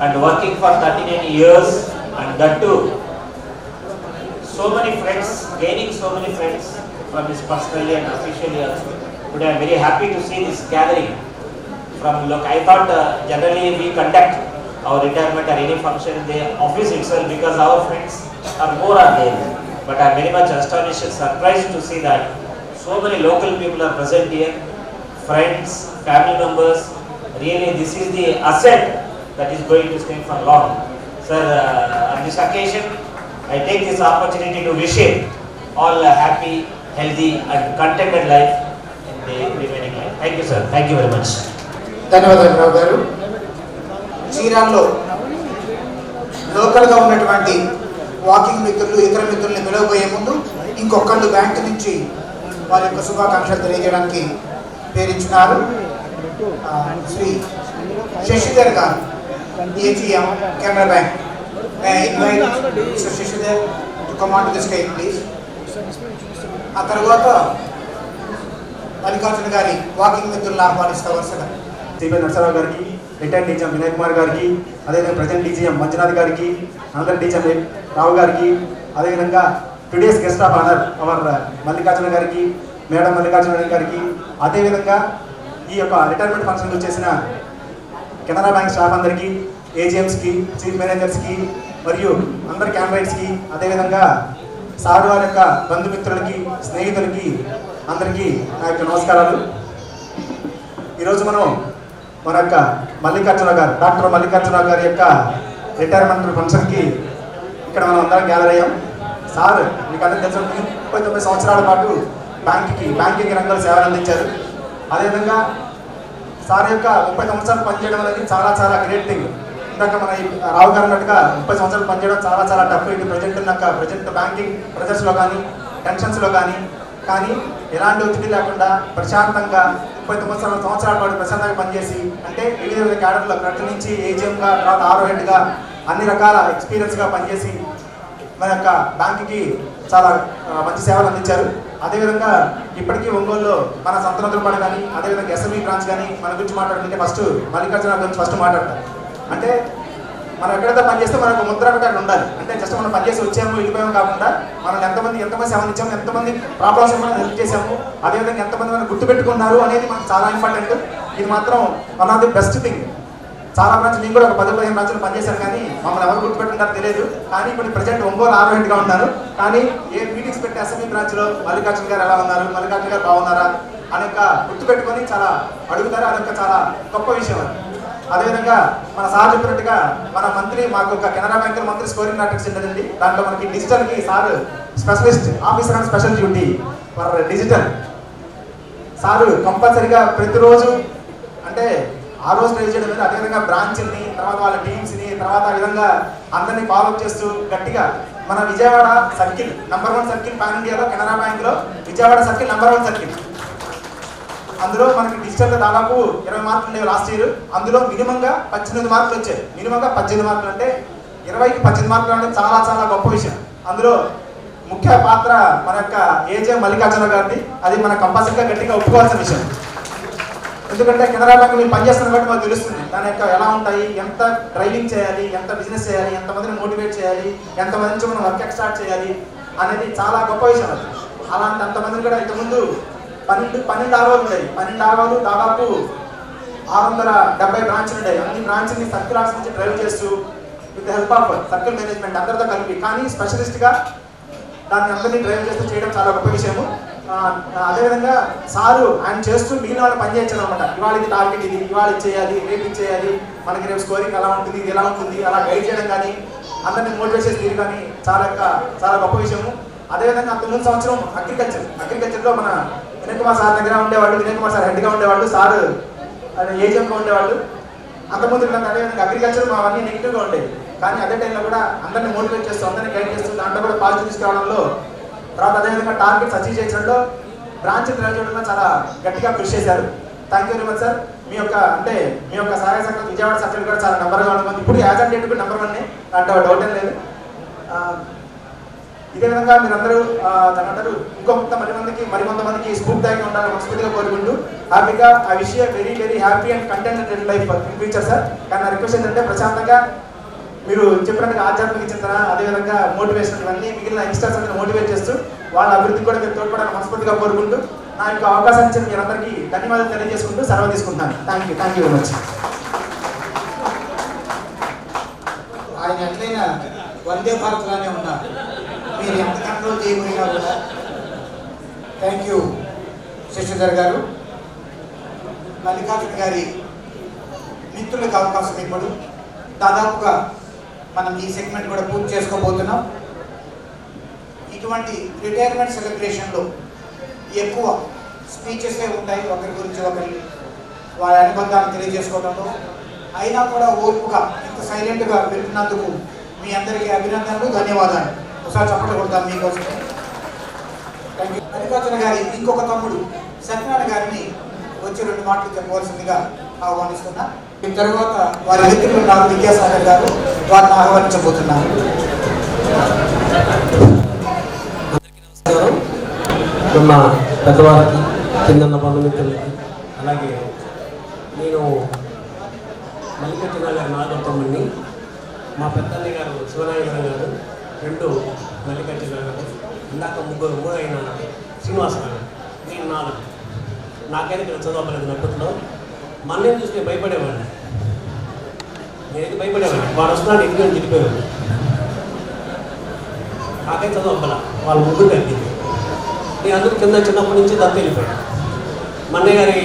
And working for 39 years, and that too, so many friends, gaining so many friends from this personally and officially also. Today I am very happy to see this gathering from look. I thought generally we conduct our retirement or any function in the office itself because our friends are more are there. But I am very much astonished and surprised to see that so many local people are present here, friends, family members. Really, this is the asset that is going to stay for long. Sir, on this occasion, I take this opportunity to wish him all a happy, healthy and contented life in the remaining life. Thank you, sir. Thank you very much. ధన్యవాదాలు రావు గారు. చీరాల్లో లోకల్గా ఉన్నటువంటి walking మిత్రులు, ఇతర మిత్రుల్ని పిలవబోయే ముందు ఇంకొకళ్ళు బ్యాంక్ నుంచి వారి యొక్క శుభాకాంక్షలు తెలియజేయడానికి పేరించున్నారు. శ్రీ శశిధర్ గారు, AGM, Canara Bank. May I invite Mr. Shishidhar to come on to the stage, please. ఆ తర్వాత మల్లికార్జున గారి వాకింగ్ మిత్రులను ఆహ్వానిస్తా వరుసగా. సిపి నరసరావు గారికి, రిటైర్డ్ డీజీఎం వినయ్ కుమార్ గారికి, అదేవిధంగా ప్రజెంట్ డీజీఎం మంజునాథ్ గారికి, అనదర్ డీజీఎం రావు గారికి, అదేవిధంగా today's guest of honour our Mallikarjuna గారికి, మేడం మల్లికార్జున గారికి, అదేవిధంగా ఈ యొక్క రిటైర్మెంట్ ఫంక్షన్కి వచ్చేసిన కెనరా బ్యాంక్ స్టాఫ్ అందరికీ, ఏజీఎంస్కి, చీఫ్ మేనేజర్స్కి మరియు అందరి క్యాండిడేట్స్కి, అదేవిధంగా సార్ వారి యొక్క బంధుమిత్రులకి, స్నేహితులకి అందరికీ నా యొక్క నమస్కారాలు. ఈరోజు మనం మన యొక్క మల్లికార్జున గారు, డాక్టర్ మల్లికార్జున గారి యొక్క రిటైర్మెంట్ ఫంక్షన్కి ఇక్కడ మనం అందరం గ్యాదర్ అయ్యాం. సార్ మీకు అందరికీ తెలుసు, 39 సంవత్సరాల పాటు బ్యాంకింగ్ రంగంలో సేవలు అందించారు. అదేవిధంగా సార్ యొక్క 30 సంవత్సరాలు పనిచేయడం అనేది చాలా చాలా గ్రేట్ థింగ్. ఇందాక మన రావు గారు అన్నట్టుగా 30 సంవత్సరాలు పనిచేయడం చాలా చాలా టఫ్. ఇది ప్రజెంట్ బ్యాంకింగ్ ప్రెజర్స్లో కానీ, టెన్షన్స్లో కానీ ఎలాంటి ఒత్తిడి లేకుండా ప్రశాంతంగా 39 సంవత్సరాల పాటు ప్రశాంతంగా పనిచేసి, అంటే వివిధ క్యాడర్లో క్లర్క్ నుంచి ఏజీఎంగా, తర్వాత ఆరో హెడ్గా అన్ని రకాల ఎక్స్పీరియన్స్గా పనిచేసి మన యొక్క బ్యాంకుకి చాలా మంచి సేవలు అందించారు. అదేవిధంగా ఇప్పటికీ ఒంగోలులో మన సంతనోతులపాడు కానీ, అదేవిధంగా ఎస్ఎంఈ బ్రాంచ్ కానీ మన గురించి మాట్లాడుతుంటే ఫస్ట్ మల్లికార్జున గురించి ఫస్ట్ మాట్లాడతారు. అంటే మనం ఎక్కడైతే పనిచేస్తే మనకు ముద్ర అక్కడ ఉండాలి. అంటే జస్ట్ మనం పనిచేసి వచ్చాము వెళ్ళిపోయాము కాకుండా మనం ఎంతమంది సేవలు ఇచ్చాము, ఎంతమంది ప్రాబ్లమ్స్ మనం హెల్ప్ చేసాము, అదేవిధంగా ఎంతమంది మనం గుర్తుపెట్టుకున్నారు అనేది మనకు చాలా ఇంపార్టెంట్. ఇది మాత్రం one of the best thing. చాలా బ్రాంచ్ నేను కూడా ఒక 10-15 బ్రాంచ్లు పనిచేశాను, కానీ మమ్మల్ని ఎవరు గుర్తుపెట్టుకుంటారో తెలియదు. కానీ ఇప్పుడు ప్రజెంట్ ఒంగోలు ఆరో హెడ్గా ఉన్నాను. కానీ ఏ మీటింగ్స్ పెట్టి అసెంబ్లీ బ్రాంచ్లో మల్లికార్జున గారు ఎలా ఉన్నారు, మల్లికార్జున గారు బాగున్నారా అని ఒక గుర్తుపెట్టుకొని చాలా అడుగుతారు. అదొక చాలా గొప్ప విషయం అది. అదేవిధంగా మన సార్ చెప్పినట్టుగా మన మంత్రి, మాకు ఒక కెనరా బ్యాంక్ మంత్రి స్కోరింగ్ మ్యాట్రిక్స్ ఉంటుందండి. దాంట్లో మనకి డిజిటల్కి sir specialist officer and special duty for digital. Sir కంపల్సరీగా ప్రతిరోజు అంటే ఆ రోజు ట్రై చేయడం లేదు, అదేవిధంగా బ్రాంచ్ని, తర్వాత వాళ్ళ టీమ్స్ని, తర్వాత ఆ విధంగా అందరినీ ఫాలోఅప్ చేస్తూ గట్టిగా మన విజయవాడ సర్కిల్ #1 సర్కిల్ పాన్ ఇండియాలో కెనరా బ్యాంక్లో విజయవాడ సర్కిల్ #1 సర్కిల్. అందులో మనకి డిజిటల్లో దాదాపు 20 మార్కులు ఉండేవి లాస్ట్ ఇయర్. అందులో మినిమంగా 18 మార్కులు వచ్చాయి. మినిమంగా 18 మార్కులు అంటే 20కి 18 మార్కులు అంటే చాలా చాలా గొప్ప విషయం. అందులో ముఖ్య పాత్ర మన యొక్క ఏజీఎం మల్లికార్జున గారిది. అది మన కంపల్సరీగా గట్టిగా ఒప్పుకోవాల్సిన విషయం. ఎందుకంటే కెనరా బ్యాంక్ మీరు పనిచేస్తున్న బట్టి మాకు తెలుస్తుంది దాని యొక్క ఎలా ఉంటాయి, ఎంత డ్రైవింగ్ చేయాలి, ఎంత బిజినెస్ చేయాలి, ఎంతమందిని మోటివేట్ చేయాలి, ఎంతమంది నుంచి మనం వర్క్ ఎక్స్టార్ట్ చేయాలి అనేది చాలా గొప్ప విషయం. అది అలాంటి అంతమందిని కూడా ఇంతకుముందు 12 ఆర్వోలు ఉండేవి. 12 ఆర్వోలు దాదాపు 670 బ్రాంచ్లు ఉండేవి. అన్ని బ్రాంచ్ని సర్కిల్ ఆఫీస్ నుంచి డ్రైవ్ చేస్తూ with help of circle management అందరితో కలిపి, కానీ స్పెషలిస్ట్గా దాన్ని అందరినీ డ్రైవ్ చేస్తూ చేయడం చాలా గొప్ప విషయము. అదేవిధంగా సారు ఆయన చేస్తూ మిగిలిన వాళ్ళు పనిచేయచ్చు అనమాట. ఇవాళ ఇది టార్గెట్, ఇది ఇవాళ ఇచ్చేయాలి, రేపు ఇచ్చేయాలి, మనకి రేపు స్కోరింగ్ ఎలా ఉంటుంది, ఇది ఎలా ఉంటుంది, అలా గైడ్ చేయడం కానీ, అందరినీ మోటివేట్ చేసి తీరు కానీ చాలా గొప్ప విషయము. అదేవిధంగా అంతకుముందు సంవత్సరం అగ్రికల్చర్లో మన వినయ్ కుమార్ సార్ దగ్గర ఉండేవాళ్ళు, వినయ్ కుమార్ సార్ హెడ్గా ఉండేవాళ్ళు, సార్ ఏజీఎంగా ఉండేవాళ్ళు. అంతకుముందు అదేవిధంగా అగ్రికల్చర్ మా అవన్నీ నెగిటివ్గా ఉండేవి. కానీ అదే టైంలో కూడా అందరినీ మోటివేట్ చేస్తూ, అందరినీ గైడ్ చేస్తూ, దాంట్లో కూడా పాజిటివ్ తీసుకురావడంలో, తర్వాత అదేవిధంగా టార్గెట్స్ అచీవ్ చేయడంలో బ్రాంచ్ డ్రైవ్ చేయడంలో చాలా గట్టిగా కృషి చేశారు. Thank you very much sir. మీ యొక్క సహాయ సహకారం విజయవాడ సర్కిల్ కూడా చాలా నెంబర్గా ఉంటుంది. ఇప్పుడు యాజ్ అండ్ డేట్ కూడా #1 అంటే డౌట్ ఏం లేదు. ఇదే విధంగా మీరందరూ తనంటారు మరికొంతమందికి స్ఫూర్తిగా ఉండాలని మనస్ఫూర్తిగా కోరుకుంటూ హ్యాపీగా I wish you very very happy and కంటెంటెడ్ life in future sir. కానీ నా రిక్వెస్ట్ ఏంటంటే ప్రశాంతంగా మీరు చెప్పినట్టుగా ఆధ్యాత్మిక చింతన, అదేవిధంగా మోటివేషన్, ఇవన్నీ మిగిలిన యంగ్స్టర్స్ అందరూ మోటివేట్ చేస్తూ వాళ్ళ అభివృద్ధికి కూడా మీరు తోడ్పడాలని మనస్ఫూర్తిగా కోరుకుంటూ నా యొక్క అవకాశాన్ని ఇచ్చిన మీరందరికీ ధన్యవాదాలు తెలియజేసుకుంటూ సెలవు తీసుకుంటున్నాను. Thank you very much. ఆయన ఎట్లయినా వందే భారత్లోనే ఉన్నారు. మీరు ఎంత కంట్రోల్ చేయబోయినా కూడా. థ్యాంక్ యూ శశిధర్ గారు. మల్లికార్జున గారి మిత్రులకు అవకాశం ఇప్పుడు దాదాపుగా మనం ఈ సెగ్మెంట్ కూడా పూర్తి చేసుకోబోతున్నాం. ఇటువంటి రిటైర్మెంట్ సెలబ్రేషన్లో ఎక్కువ స్పీచెసే ఉంటాయి, ఒకరి గురించి ఒకరి వారి అనుబంధాన్ని తెలియజేసుకోవడంలో. అయినా కూడా ఓర్పుగా ఇంత సైలెంట్గా వింటున్నందుకు మీ అందరికీ అభినందనలు, ధన్యవాదాలు. ఒకసారి చప్పట్లు కొడతాం మీకోసం. Thank you. మల్లికార్జున గారి ఇంకొక తమ్ముడు సత్యనారాయణ గారిని వచ్చి 2 మాటలు చెప్పవలసిందిగా ఆహ్వానిస్తున్నా. తర్వాత వారి మిత్రులు నాకు విద్యాసాగర్ గారు వారిని ఆహ్వానించబోతున్నారు. ఉన్న పెద్దవారికి కిందన్న బంధుమిత్రులకి, అలాగే నేను మల్లికార్జున గారి నాలుగో తమ్ముడిని, మా పెద్దన్నయ్య గారు శివనారాయణ గారు, రెండు మల్లికార్జున గారు, ఇందాక మూడు అయిన శ్రీనివాస గారు, నేను 4. నాకైనా ఇక్కడ చదవలేదు అప్పట్లో. మళ్ళీ చూసి నేను భయపడేవాడిని, నేనైతే భయపడేవాడిని. వాడు వస్తున్నాడు ఇంటికి అని చెప్పేవాడు. నాకైతే చదవబ్బల వాళ్ళ ముగ్గురు కలిగింది. నేను అందరూ కింద చిన్నప్పటి నుంచి దత్త వెళ్ళిపోయాను. మా అన్నయ్య గారి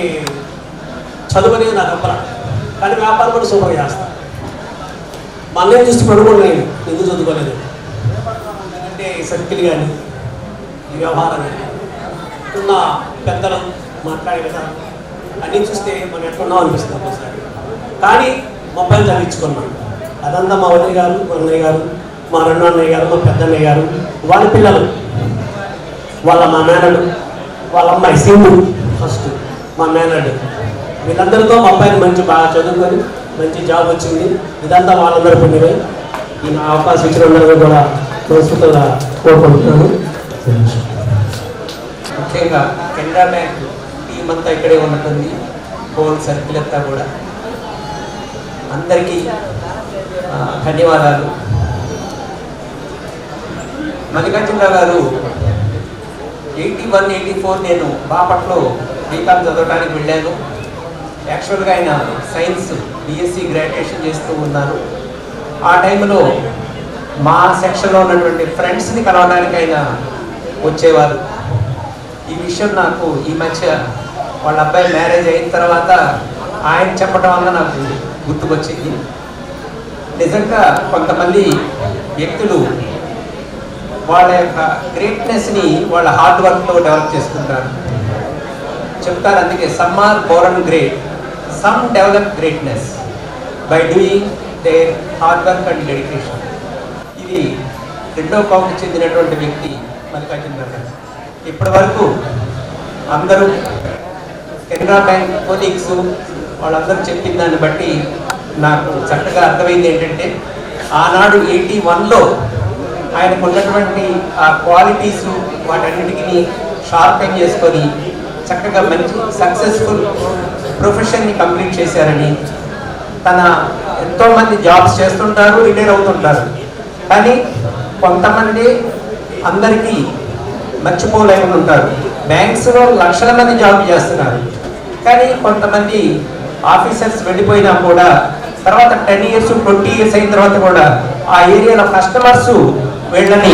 చదువు అనేది నాకు అబ్బల, కానీ వ్యాపారం కూడా సూపర్గా చేస్తాను. మా అన్నయ్య చూసి పడుకోండి, నేను ఎందుకు చదువుకోలేదు అంటే సర్కిల్ కానీ ఈ వ్యవహారం కానీ ఉన్న పెద్దలు మాట్లాడే విధానం అన్నీ చూస్తే మనం ఎక్కడున్నాం అనిపిస్తుంది ఒకసారి. కానీ మొబైల్ చదివించుకున్నాను. అదంతా మా వదిలి గారు, మా అన్నయ్య గారు, మా రెండో అన్నయ్య గారు, మా పెద్ద అన్నయ్య గారు, వాళ్ళ పిల్లలు, వాళ్ళ మా మేనడు, వాళ్ళ అమ్మాయి సింధు ఫస్ట్, మా మేనడు, వీళ్ళందరితో మా అబ్బాయిని మంచి బాగా చదువుకొని మంచి జాబ్ వచ్చింది. ఇదంతా వాళ్ళందరూ పుణ్యమే. ఈ నా అవకాశం ఇచ్చిన అందరూ కూడా మనస్ఫూర్తిగా కోరుకుంటున్నాను. ముఖ్యంగా కెనరా బ్యాంక్ టీం అంతా ఇక్కడే ఉంటుంది, హోల్ సర్కిల్ అంతా కూడా. అందరికీ ధన్యవాదాలు. మల్లికార్జునరావు గారు 81, 84 నేను బాపట్లో బీకామ్ చదవడానికి వెళ్ళాను. యాక్చువల్గా ఆయన సైన్స్ బిఎస్సి గ్రాడ్యుయేషన్ చేస్తూ ఉన్నారు. ఆ టైంలో మా సెక్షన్లో ఉన్నటువంటి ఫ్రెండ్స్ని కలవడానికి ఆయన వచ్చేవారు. ఈ విషయం నాకు ఈ మధ్య వాళ్ళ అబ్బాయి మ్యారేజ్ అయిన తర్వాత ఆయన చెప్పడం వల్ల నాకు గుర్తుకొచ్చింది. నిజంగా కొంతమంది వ్యక్తులు వాళ్ళ యొక్క గ్రేట్నెస్ని వాళ్ళ హార్డ్ వర్క్తో డెవలప్ చేసుకుంటారు. చెప్తారు అందుకే some are born great, some develop greatness by doing their hard work and dedication. ఇది రెండో కోవకు చెందినటువంటి వ్యక్తి మల్లికార్జునరావు గారు. ఇప్పటి వరకు అందరూ కెనరా బ్యాంక్ కొలీగ్స్ వాళ్ళందరూ చెప్పిన దాన్ని బట్టి నాకు చక్కగా అర్థమైంది ఏంటంటే, ఆనాడు 81లో ఆయనకు ఉన్నటువంటి ఆ క్వాలిటీస్ వాటన్నిటికీ షార్పెన్ చేసుకొని చక్కగా మంచి సక్సెస్ఫుల్ ప్రొఫెషన్ని కంప్లీట్ చేశారని. తన ఎంతోమంది జాబ్స్ చేస్తుంటారు, రిటైర్ అవుతుంటారు, కానీ కొంతమంది అందరికీ మర్చిపోలేకుండా ఉంటారు. బ్యాంక్స్లో లక్షల మంది జాబ్ చేస్తున్నారు, కానీ కొంతమంది ఆఫీసర్స్ వెళ్ళిపోయినా కూడా తర్వాత 10 years 20 years అయిన తర్వాత కూడా ఆ ఏరియాలో కస్టమర్స్ వీళ్ళని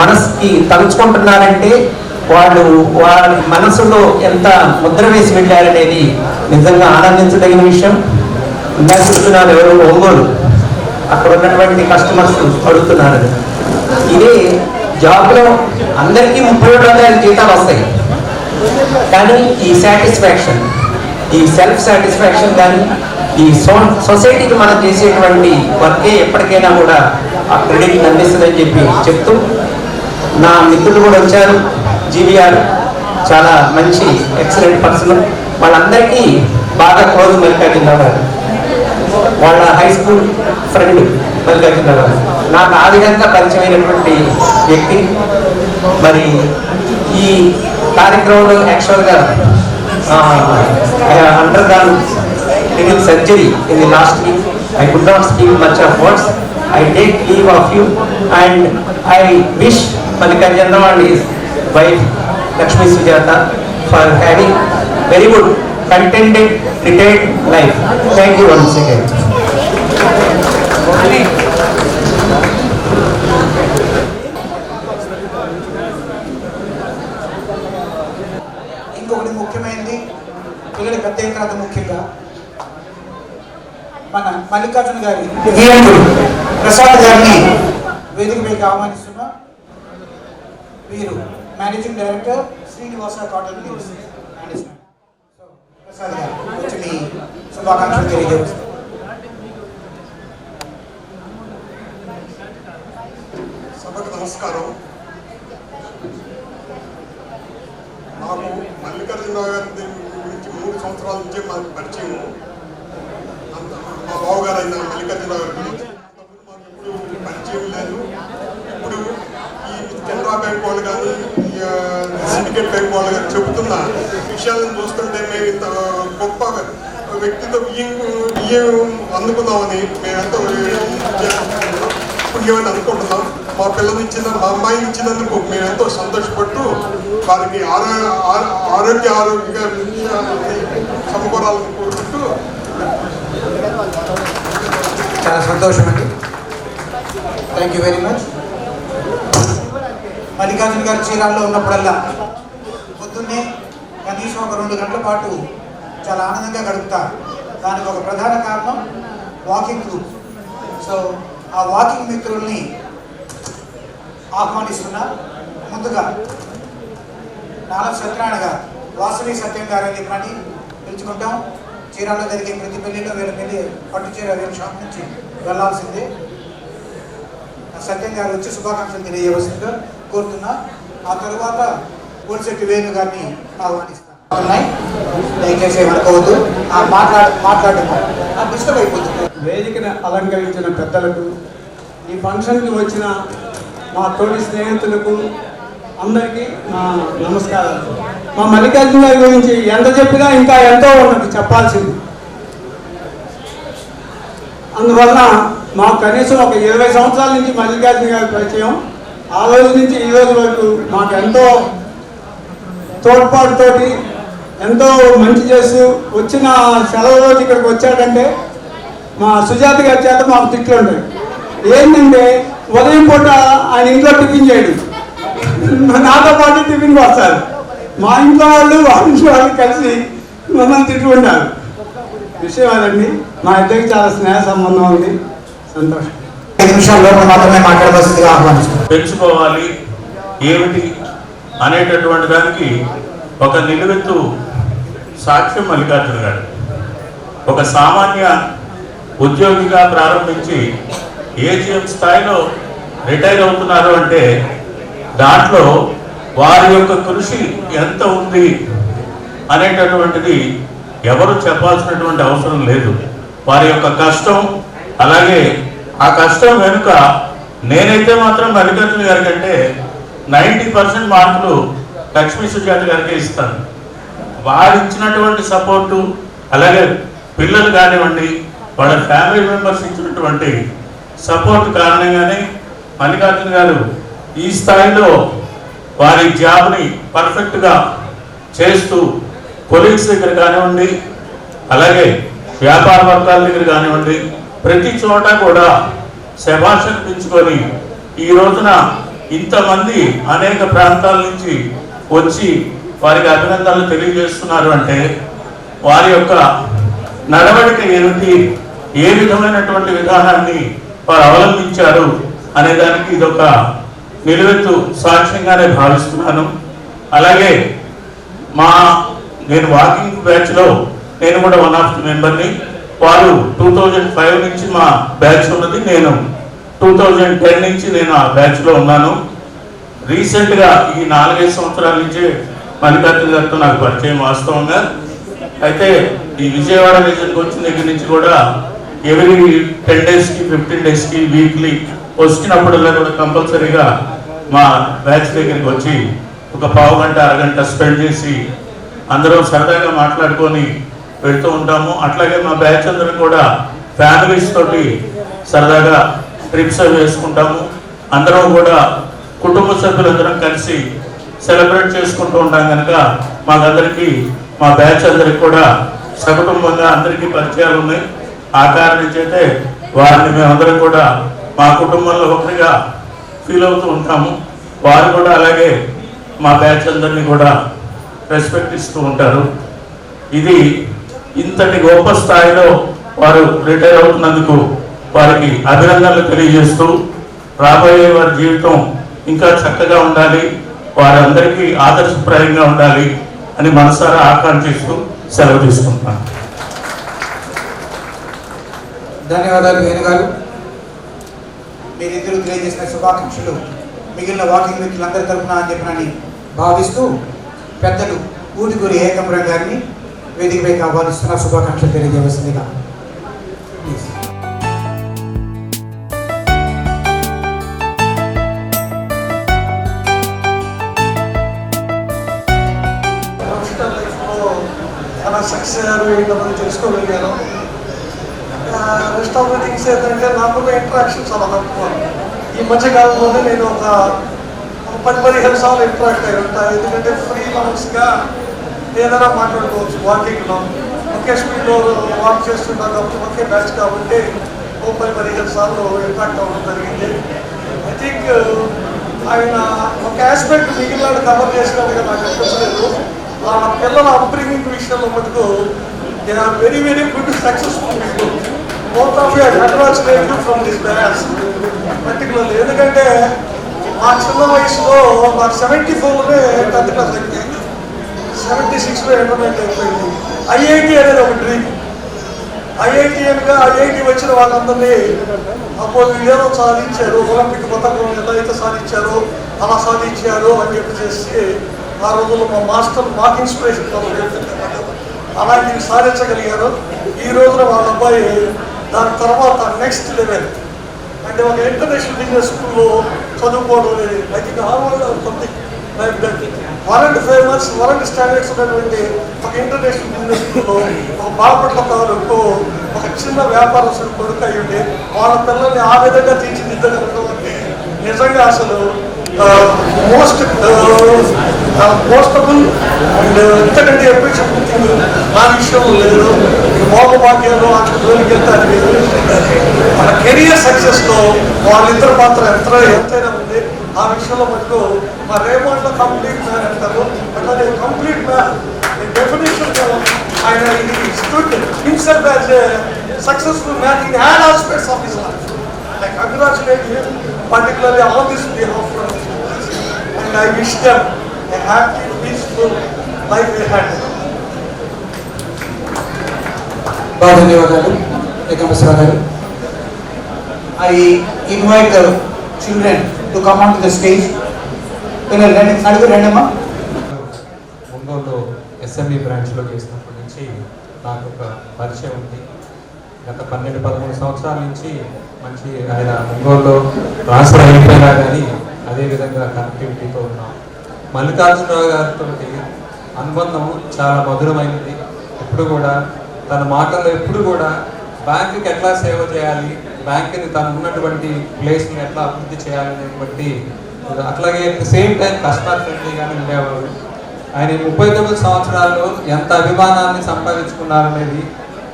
మనసుకి తలుచుకుంటున్నారంటే వాళ్ళు వాళ్ళ మనసులో ఎంత ముద్ర వేసి వెళ్ళారనేది నిజంగా ఆనందించదగిన విషయం. ఇందాక చెప్తున్నారు ఎవరు ఒంగోలు, అక్కడ ఉన్నటువంటి కస్టమర్స్ అడుగుతున్నారు. ఇదే జాబ్లో అందరికీ 37,000 జీతాలు వస్తాయి, కానీ ఈ సాటిస్ఫాక్షన్, ఈ సెల్ఫ్ సాటిస్ఫాక్షన్ కానీ ఈ సొసైటీకి మనం చేసేటువంటి వర్కే ఎప్పటికైనా కూడా ఆ క్రెడిట్ అందిస్తుందని చెప్తూ, నా మిత్రులు కూడా వచ్చారు. జీవీఆర్ చాలా మంచి ఎక్సలెంట్ పర్సన్, వాళ్ళందరికీ బాగా క్లోజ్ మల్లికార్జునరావు గారు, వాళ్ళ హై స్కూల్ ఫ్రెండ్ మల్లికార్జునరావు గారు, నాకు ఆ విధంగా పరిచయమైనటువంటి వ్యక్తి. మరి ఈ కార్యక్రమంలో యాక్చువల్గా undergone little surgery in the last week. I could not speak much of words. I take leave of you and I wish Malikarjunaravu and his wife Lakshmi Sujata for having very good contented retired life. Thank you once again. ఇంకొకటి ముఖ్యమైనది, పిల్లల పెద్ద అయిన తర్వాత ముఖ్యంగా మన మల్లికార్జున గారి ప్రసాద్ గారిని వేదికపైకి ఆహ్వానిస్తున్నా. వీరు managing director Srinivasa cotton mills management. Prasad గారు వచ్చి మీ శుభాకాంక్షలు తెలియజేస్తారు. సభకు నమస్కారం. నాకు మల్లికార్జునరావు గారి గురించి 3 సంవత్సరాల నుంచే మాకు పరిచయం. మా బావగారు అయిన మల్లికార్జునరావు గారి గురించి మాకు ఎప్పుడు పరిచయం లేదు. ఇప్పుడు ఈ కెనరా బ్యాంక్ వాళ్ళు కానీ సిండికేట్ బ్యాంక్ వాళ్ళు కానీ చెబుతున్న జరుగుతున్న విషయాలను చూస్తుంటే మేము ఇంత గొప్ప వ్యక్తితో బియ్యం అందుకున్నామని మేమెంతో పుణ్యమని అనుకుంటున్నాం. మా పిల్లల్ని మా అమ్మాయిని ఇచ్చినందుకు మేము ఎంతో సంతోషపడుతూ వారికి ఆరోగ్య సమకూరాలని కోరుకుంటూ చాలా సంతోషం అండి. Thank you very much. Mallikarjuna గారు చీరాల్లో ఉన్నప్పుడల్లా పొద్దున్నే కనీసం ఒక 2 గంటల పాటు చాలా ఆనందంగా గడుపుతారు. దానికి ఒక ప్రధాన కారణం వాకింగ్ గ్రూప్. సో ఆ వాకింగ్ మిత్రుల్ని ఆహ్వానిస్తున్నా. ముందుగా నాలుగు సత్యనారాయణ గారు, వాసవి సత్యం గారు అని చెప్పని పిలుచుకుంటాం. చీరాల్లో జరిగే ప్రతి పెళ్లిలో వీళ్ళ పెళ్లి పట్టు చీర వీళ్ళ షాప్ నుంచి వెళ్లాల్సిందే. సత్యం గారు వచ్చి శుభాకాంక్షలు తెలియజేయవలసిందిగా కోరుతున్నా. ఆ తరువాత కోడిశెట్టి వేణు గారిని ఆహ్వానిస్తున్నాయి. దయచేసి అనుకోవద్దు, మాట్లాడటం డిస్టర్బ్ అయిపోతుంది. వేదికను అలంకరించిన పెద్దలకు, ఈ ఫంక్షన్కి వచ్చిన మా తోటి స్నేహితులకు అందరికీ నా నమస్కారాలు. మా మల్లికార్జున గారి గురించి ఎంత చెప్పినా ఇంకా ఎంతో ఉన్నది చెప్పాల్సింది. అందువల్ల మాకు కనీసం ఒక 20 సంవత్సరాల నుంచి మల్లికార్జున గారి పరిచయం. ఆ రోజు నుంచి ఈ రోజు వరకు మాకు ఎంతో తోడ్పాటుతోటి ఎంతో మంచి చేస్తూ వచ్చిన సెలవు రోజు ఇక్కడికి వచ్చాడంటే మా సుజాత గారి చేత మాకు తిట్లు ఉంటాయి. ఏంటంటే ఉదయం పూట ఆయన ఇంట్లో టిఫిన్ చేయడు, నాతో పాటు టిఫిన్కి వస్తారు. మా ఇంట్లో వాళ్ళు వాళ్ళ ఇంట్లో వాళ్ళు కలిసి మమ్మల్ని తిట్టుకుంటారు. విషయం అదండి. మా ఇద్దరికి చాలా స్నేహ సంబంధం ఉంది. సంతోషం. 5 నిమిషాల్లో మాత్రమే మాట్లాడవలసిందిగా ఆహ్వానిస్తున్నాం. తెలుసుకోవాలి ఏమిటి అనేటటువంటి దానికి ఒక నిలువెత్తు సాక్ష్యం మల్లికార్జున గారు. ఒక సామాన్య ఉద్యోగిగా ప్రారంభించి ఏజీఎం స్థాయిలో రిటైర్ అవుతున్నారు అంటే దాంట్లో వారి యొక్క కృషి ఎంత ఉంది అనేటటువంటిది ఎవరు చెప్పాల్సినటువంటి అవసరం లేదు. వారి యొక్క కష్టం, అలాగే ఆ కష్టం వెనుక నేనైతే మాత్రం మల్లికార్జున గారి కంటే 90% మార్కులు లక్ష్మీ సుజాత గారికి ఇస్తాను. వారు ఇచ్చినటువంటి సపోర్టు, అలాగే పిల్లలు కానివ్వండి, వాళ్ళ ఫ్యామిలీ మెంబర్స్ ఇచ్చినటువంటి సపోర్ట్ కారణంగానే మల్లికార్జున గారు ఈ స్థాయిలో వారి జాబ్ని పర్ఫెక్ట్గా చేస్తూ కొలీగ్స్ దగ్గర కానివ్వండి, అలాగే వ్యాపార వర్గాల దగ్గర కానివ్వండి, ప్రతి చోట కూడా శభాష్ అనిపించుకొని ఈ రోజున ఇంతమంది అనేక ప్రాంతాల నుంచి వచ్చి వారికి అభినందనలు తెలియజేస్తున్నారు అంటే వారి యొక్క నడవడిక ఏమిటి, ఏ విధమైనటువంటి విధానాన్ని వారు అవలంబించారు అనే దానికి ఇదొక నిలువెత్తు సాక్ష్యంగానే భావిస్తున్నాను. అలాగే నేను వాకింగ్ బ్యాచ్లో నేను కూడా వన్ ఆఫ్ ది మెంబర్ని. వారు 2005 నుంచి మా బ్యాచ్ ఉన్నది, నేను 2010 నుంచి నేను ఆ బ్యాచ్లో ఉన్నాను. రీసెంట్గా ఈ 4-5 సంవత్సరాల నుంచి మల్లికార్జున గారితో నాకు పరిచయం వాస్తవంగా. అయితే ఈ విజయవాడ రీజన్కి వచ్చిన దగ్గర నుంచి కూడా ఎవ్రీ 10 డేస్కి 15 డేస్కి వీక్లీ వచ్చినప్పుడల్లా కూడా కంపల్సరీగా మా బ్యాచ్ దగ్గరికి వచ్చి ఒక పావు గంట అరగంట స్పెండ్ చేసి అందరం సరదాగా మాట్లాడుకొని వెళ్తూ ఉంటాము. అట్లాగే మా బ్యాచ్ అందరం కూడా ఫ్యామిలీస్ తోటి సరదాగా ట్రిప్స్ అవి వేసుకుంటాము. అందరం కూడా కుటుంబ సభ్యులందరం కలిసి సెలబ్రేట్ చేసుకుంటూ ఉంటాం కనుక మాకందరికీ, మా బ్యాచ్ అందరికి కూడా సకుటుంబంగా అందరికీ పరిచయాలు ఉన్నాయి. ఆ కారణం చేతే వారిని మేమందరం కూడా మా కుటుంబంలో ఒకరిగా ఫీల్ అవుతూ ఉంటాము. వారు కూడా అలాగే మా బ్యాచ్ అందరినీ కూడా రెస్పెక్ట్ ఇస్తూ ఉంటారు. ఇది ఇంతటి గొప్ప స్థాయిలో వారు రిటైర్ అవుతున్నందుకు వారికి అభినందనలు తెలియజేస్తూ రాబోయే వారి జీవితం ఇంకా చక్కగా ఉండాలి, వారందరికీ ఆదర్శప్రాయంగా ఉండాలి అని మనసారా ఆకాంక్షిస్తూ సెలవు తీసుకుంటున్నాను. ధన్యవాదాలు వేణు గారు. మీరిద్దరూ తెలియజేసిన శుభాకాంక్షలు మిగిలిన వాకింగ్ మిత్రులందరి తరఫున అని చెప్పినని భావిస్తూ పెద్దలు ఊటికూరి ఏకపురం గారిని వేదికపైకి ఆహ్వానిస్తున్న శుభాకాంక్షలు తెలియజేయవలసిందిగా. సక్సెస్ అయ్యారు ఏంటన్నది తెలుసుకోగలిగాను. రెస్ట్ ఆఫ్ ద థింగ్స్ ఏంటంటే నాకున్న ఇంటరాక్షన్ చాలా తక్కువ. ఈ మధ్యకాలంలోనే నేను ఒక 10-15 సార్లు ఇంటరాక్ట్ అయి ఉంటాను. ఎందుకంటే ఫ్రీలాన్స్గా ఏదైనా మాట్లాడుకోవచ్చు. వాకింగ్లో ఒకే స్పీడ్లో వాక్ చేస్తుంటాం కాబట్టి ఒకే బ్యాచ్ కాబట్టి 10-15 సార్లు ఇంటరాక్ట్ అవ్వడం జరిగింది. ఐ థింక్ ఆయన ఒక ఆస్పెక్ట్ మిగిలిన కవర్ చేసినట్టుగా నాకు అనిపించలేదు. వాళ్ళ పిల్లల అప్బ్రింగింగ్ విషయంలో మటుకు they are very very good successful people. Both of you congratulate you from this batch particularly. ఎందుకంటే మా చిన్న వయసులో నాకు 74లోనే 10th క్లాస్ అయిపోయింది, 76లో ఇంటర్మీడియట్ అయిపోయింది. ఐఐటి అనేది ఒక డ్రీమ్. ఐఐటి వచ్చిన వాళ్ళందరినీ అప్పుడు ఏదో సాధించారు, ఒలింపిక్ పథకం ఎలా అయితే సాధించారో అలా సాధించారు అని చెప్పేసి ఆ రోజుల్లో మా మాస్టర్ మాకు ఇన్స్పిరేషన్ అలాంటివి సాధించగలిగారు. ఈ రోజున వాళ్ళ అబ్బాయి దాని తర్వాత నెక్స్ట్ లెవెల్ అంటే ఒక ఇంటర్నేషనల్ బిజినెస్ స్కూల్లో చదువుకోవడం అనేది I think Harvard something like that. World standards ఉన్నటువంటి ఒక ఇంటర్నేషనల్ బిజినెస్ స్కూల్లో ఒక బాపట్ల తాలూకు ఒక చిన్న వ్యాపారస్తులు కొడుకు అయ్యుండి వాళ్ళ పిల్లల్ని ఆ విధంగా తీర్చిదిద్దగలగడం అంటే నిజంగా అసలు మోస్టబుల్ అండ్ ఇంతకంటే ఎప్పుడు చెప్తుంది నా విషయంలో లేదు. మోగభాగ్యాలు అక్కడ జోలికి వెళ్తారని మన కెరియర్ సక్సెస్లో వాళ్ళిద్దరు పాత్ర ఎంతైనా ఉంది. ఆ విషయంలో మటుకు మా రేమండ్లో కంప్లీట్ మ్యాన్ అంటారు. అట్లాగే కంప్లీట్ మ్యాన్ డెఫినేషన్ ఆయన stood himself as a successful man in all aspects of his life. I congratulate him particularly on this behalf and I wish them a happy, peaceful life ahead. बहुत धन्यवाद एकमेश्वर गारू. I invite the children to come onto the stage. Ongole SME బ్రాంచ్లో చేసినప్పటి నుంచి నాకు ఒక పరిచయం ఉంది. గత 12-13 సంవత్సరాల నుంచి మంచి ఆయన ఒంగోలులో ట్రాన్స్ఫర్ అయిపోయినా కానీ అదేవిధంగా కనెక్టివిటీతో ఉన్నాం. మల్లికార్జునరావు గారితో అనుబంధం చాలా మధురమైనది. ఎప్పుడు కూడా తన మాటల్లో ఎప్పుడు కూడా బ్యాంకుకి ఎట్లా సేవ చేయాలి, బ్యాంకుని తను ఉన్నటువంటి ప్లేస్ని ఎట్లా అభివృద్ధి చేయాలనేటువంటి, అట్లాగే at the same time customer ఫ్రెండ్లీగానే ఉండేవారు. ఆయన 39 సంవత్సరాల్లో ఎంత అభిమానాన్ని సంపాదించుకున్నారనేది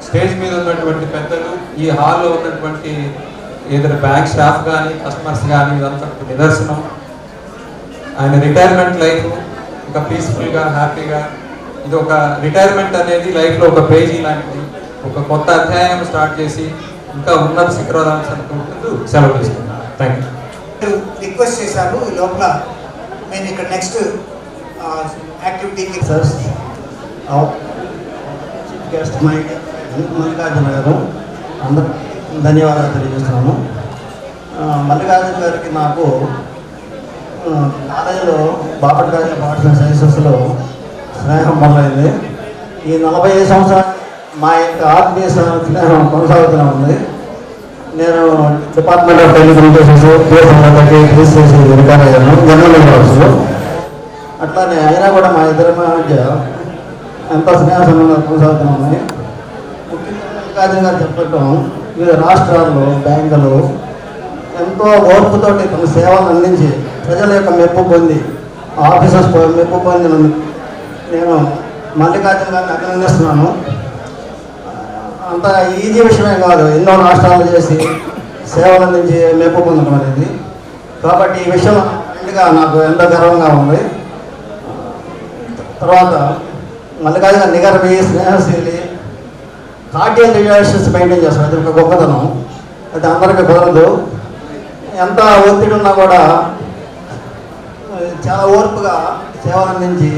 స్టేజ్ మీద ఉన్నటువంటి పెద్దలు, ఈ హాల్లో ఉన్నటువంటి ఏదైనా బ్యాంక్ స్టాఫ్ కానీ కస్టమర్స్ కానీ ఇదంతా నిదర్శనం. ఆయన రిటైర్మెంట్ లైఫ్ ఇంకా పీస్ఫుల్గా హ్యాపీగా, ఇది ఒక రిటైర్మెంట్ అనేది లైఫ్లో ఒక పేజీ లాంటిది. ఒక కొత్త అధ్యాయం స్టార్ట్ చేసి ఇంకా ఉన్నత శిఖరాలను అనుకుంటూ సెలవు తీసుకున్నాను. Thank you. రిక్వెస్ట్ చేశారు ఈ లోపల నేను ఇక్కడ నెక్స్ట్ యాక్టివిటీకి గెస్ట్ మల్లికార్జున గారు అందరూ ధన్యవాదాలు తెలియజేస్తున్నాను. మల్లికార్జున గారికి నాకు కాలేజీలో బాపట్ల సైన్సెస్లో స్నేహం మొదలైంది. ఈ 45 సంవత్సరాలు మా యొక్క ఆత్మీయ స్నేహం కొనసాగుతూనే ఉంది. నేను డిపార్ట్మెంట్ ఆఫ్ టెలికమ్యూనికేషన్స్ చేసి రిటైర్ అయ్యాను జనరల్ యూనివర్సిటీలో. అట్లానే అయినా కూడా మా ఇద్దరి మధ్య ఎంతో స్నేహ సంబంధాలు కొనసాగుతూ ఉన్నాయి. ముఖ్యంగా మల్లికార్జున గారు చెప్పటం వివిధ రాష్ట్రాల్లో బ్యాంకులు ఎంతో ఓర్పుతోటి తమ సేవలు అందించి ప్రజల యొక్క మెప్పు పొంది ఆఫీసర్స్ మెప్పు పొందిన నేను మల్లికార్జున గారిని అభినందిస్తున్నాను. అంత ఈజీ విషయమే కాదు, ఎన్నో రాష్ట్రాలు చేసి సేవలు అందించి మెప్పు పొందడం అనేది. కాబట్టి ఈ విషయం నాకు ఎంతో గర్వంగా ఉంది. తర్వాత మల్లికార్జున గారు నిగర్వి, స్నేహశీలి, కార్డియల్ రిలేషన్స్ మెయింటైన్ చేస్తారు. అది ఒక గొప్పతనం. అది అందరికీ కుదరదు. ఎంత ఒత్తిడి ఉన్నా కూడా చాలా ఓర్పుగా సేవలు అందించి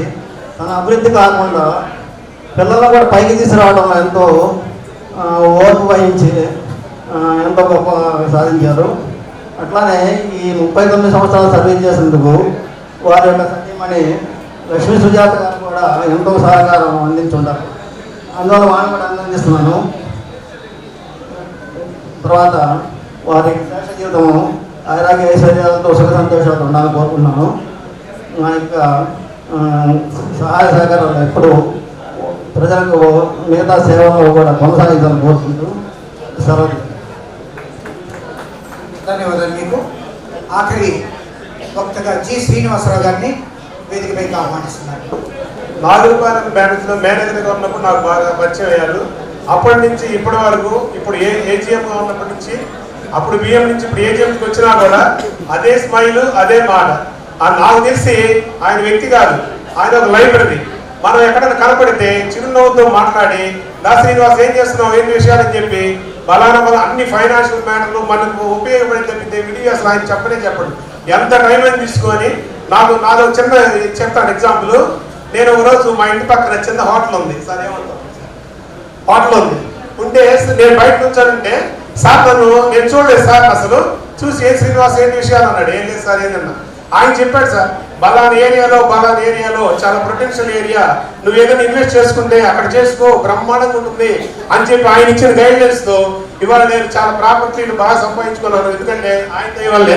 తన అభివృద్ధి కాకుండా పిల్లలను కూడా పైకి తీసుకురావడంలో ఎంతో ఓర్పు వహించి ఎంతో గొప్ప సాధించారు. అట్లానే ఈ 39 సంవత్సరాలు సర్వీస్ చేసినందుకు వారి యొక్క సతీమణి లక్ష్మీ సుజాత గారు కూడా ఎంతో సహకారం అందించుంటారు. అందువల్ల వారిని కూడా అభినందిస్తున్నాను. తర్వాత వారి శేష జీవితము ఆరోగ్య ఐశ్వర్యాలతో సుఖ సంతోషాలతో ఉండాలని కోరుకుంటున్నాను. మా యొక్క సహాయ సహకారాలు ఎప్పుడూ ప్రజలకు మిగతా సేవలు కూడా కొనసాగించాలని కోరుకుంటూ సెలవు. ధన్యవాదాలు మీకు. ఆఖరి వక్తగా జి శ్రీనివాసరావు గారిని వేదికపైకి ఆహ్వానిస్తున్నారు. నాగులపాలెం బ్యాంక్స్లో మేనేజర్గా ఉన్నప్పుడు నాకు బాగా పరిచయం అయ్యారు. అప్పటి నుంచి ఇప్పటి వరకు, ఇప్పుడు ఏజీఎంగా ఉన్నప్పటి నుంచి, అప్పుడు బియ్యం నుంచి ఇప్పుడు ఏజీఎంకి వచ్చినా కూడా అదే స్మైల్, అదే మాట. నాకు తెలిసి ఆయన వ్యక్తి కాదు, ఆయన ఒక లైబ్రరీ. మనం ఎక్కడైనా కనపడితే చిరునవ్వుతో మాట్లాడి నా శ్రీనివాస్ ఏం చేస్తున్నావు, ఏంటి విషయాలని చెప్పి బలానా అన్ని ఫైనాన్షియల్ మ్యాటర్లు మనకు ఉపయోగపడి తప్పితే విడిగి అసలు ఆయన చెప్పడు. ఎంత టైం అని తీసుకొని నాదో చిన్న చెప్తాను ఎగ్జాంపుల్. నేను ఒకరోజు మా ఇంటి పక్కన చిన్న హోటల్ ఉంది సార్, ఏమంటారు హోటల్ ఉంది ఉంటే నేను బయట నుంచానంటే సార్ నేను చూడలేదు సార్, అసలు చూసి ఏ శ్రీనివాస్ ఏంటి విషయాలు అన్నాడు. ఏం లేదు సార్ ఏంటన్నా. ఆయన చెప్పాడు సార్ బలానా ఏరియాలో చాలా పొటెన్షియల్ ఏరియా, నువ్వు ఏదైనా ఇన్వెస్ట్ చేసుకుంటే అక్కడ చేసుకో, బ్రహ్మాండంగా ఉంటుంది అని చెప్పి ఆయన ఇచ్చిన గైడ్లైన్స్ తో ఇవాళ నేను చాలా ప్రాపర్టీలు బాగా సంపాదించుకున్నాను. ఎందుకంటే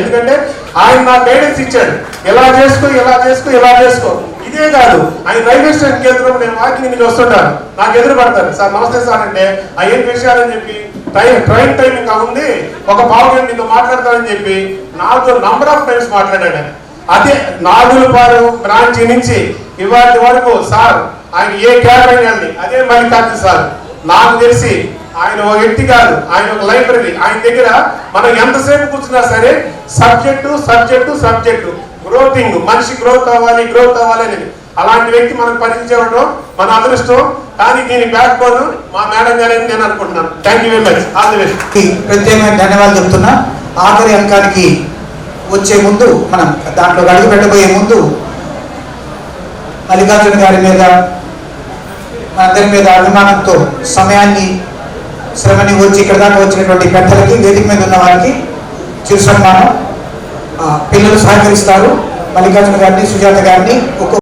ఎందుకంటే ఆయన నాకు గైడెన్స్ ఇచ్చాడు, ఎలా చేసుకో. ఇదే కాదు, ఆయన రైల్వే స్టేషన్ కేంద్రం నేను వాకింగ్ నుంచి వస్తుంటాను, నాకు ఎదురు పడతారు, సార్ నమస్తే సార్ అంటే ఏం విషయాలని చెప్పి ట్రైన్ టైమింగ్ ఉంది, ఒక పావు గంట నీతో మాట్లాడతానని చెప్పి నాతో నంబర్ ఆఫ్ టైమ్స్ మాట్లాడాడు. అదే నాగులపాలెం బ్రాంచ్ నుంచి ఇవాటి వరకు సార్ ఆయన ఏ క్యాబ్ అయినా అదే మల్లికార్జున సార్. నాకు తెలిసి ఆయన ఒక వ్యక్తి కాదు, ఆయన ఒక లైబ్రరీ. ఆయన దగ్గర మనం ఎంతసేపు కూర్చున్నా సరే సబ్జెక్టు గ్రోతింగ్, మనిషి గ్రోత్ అవ్వాలి అనేది. అలాంటి వ్యక్తి మనకు పరిచయం మన అదృష్టం. కానీ దీని బ్యాక్ బోన్ మా మేడం గారని నేను అనుకుంటున్నాను. Thank you very much. All the best. ప్రత్యేకమైన ధన్యవాదాలు చెప్తున్నా. ఆఖరి అంకానికి వచ్చే ముందు, మనం దాంట్లో అడుగు పెట్టబోయే ముందు మల్లికార్జున గారి మీద మనందరి మీద అభిమానంతో సమయాన్ని శ్రమని వచ్చి ఇక్కడ దాకా వచ్చినటువంటి పెద్దలకి, వేదిక మీద ఉన్న వారికి చిరు సన్మానం. పిల్లలు సహకరిస్తారు. మల్లికార్జున గారిని, సుజాత గారిని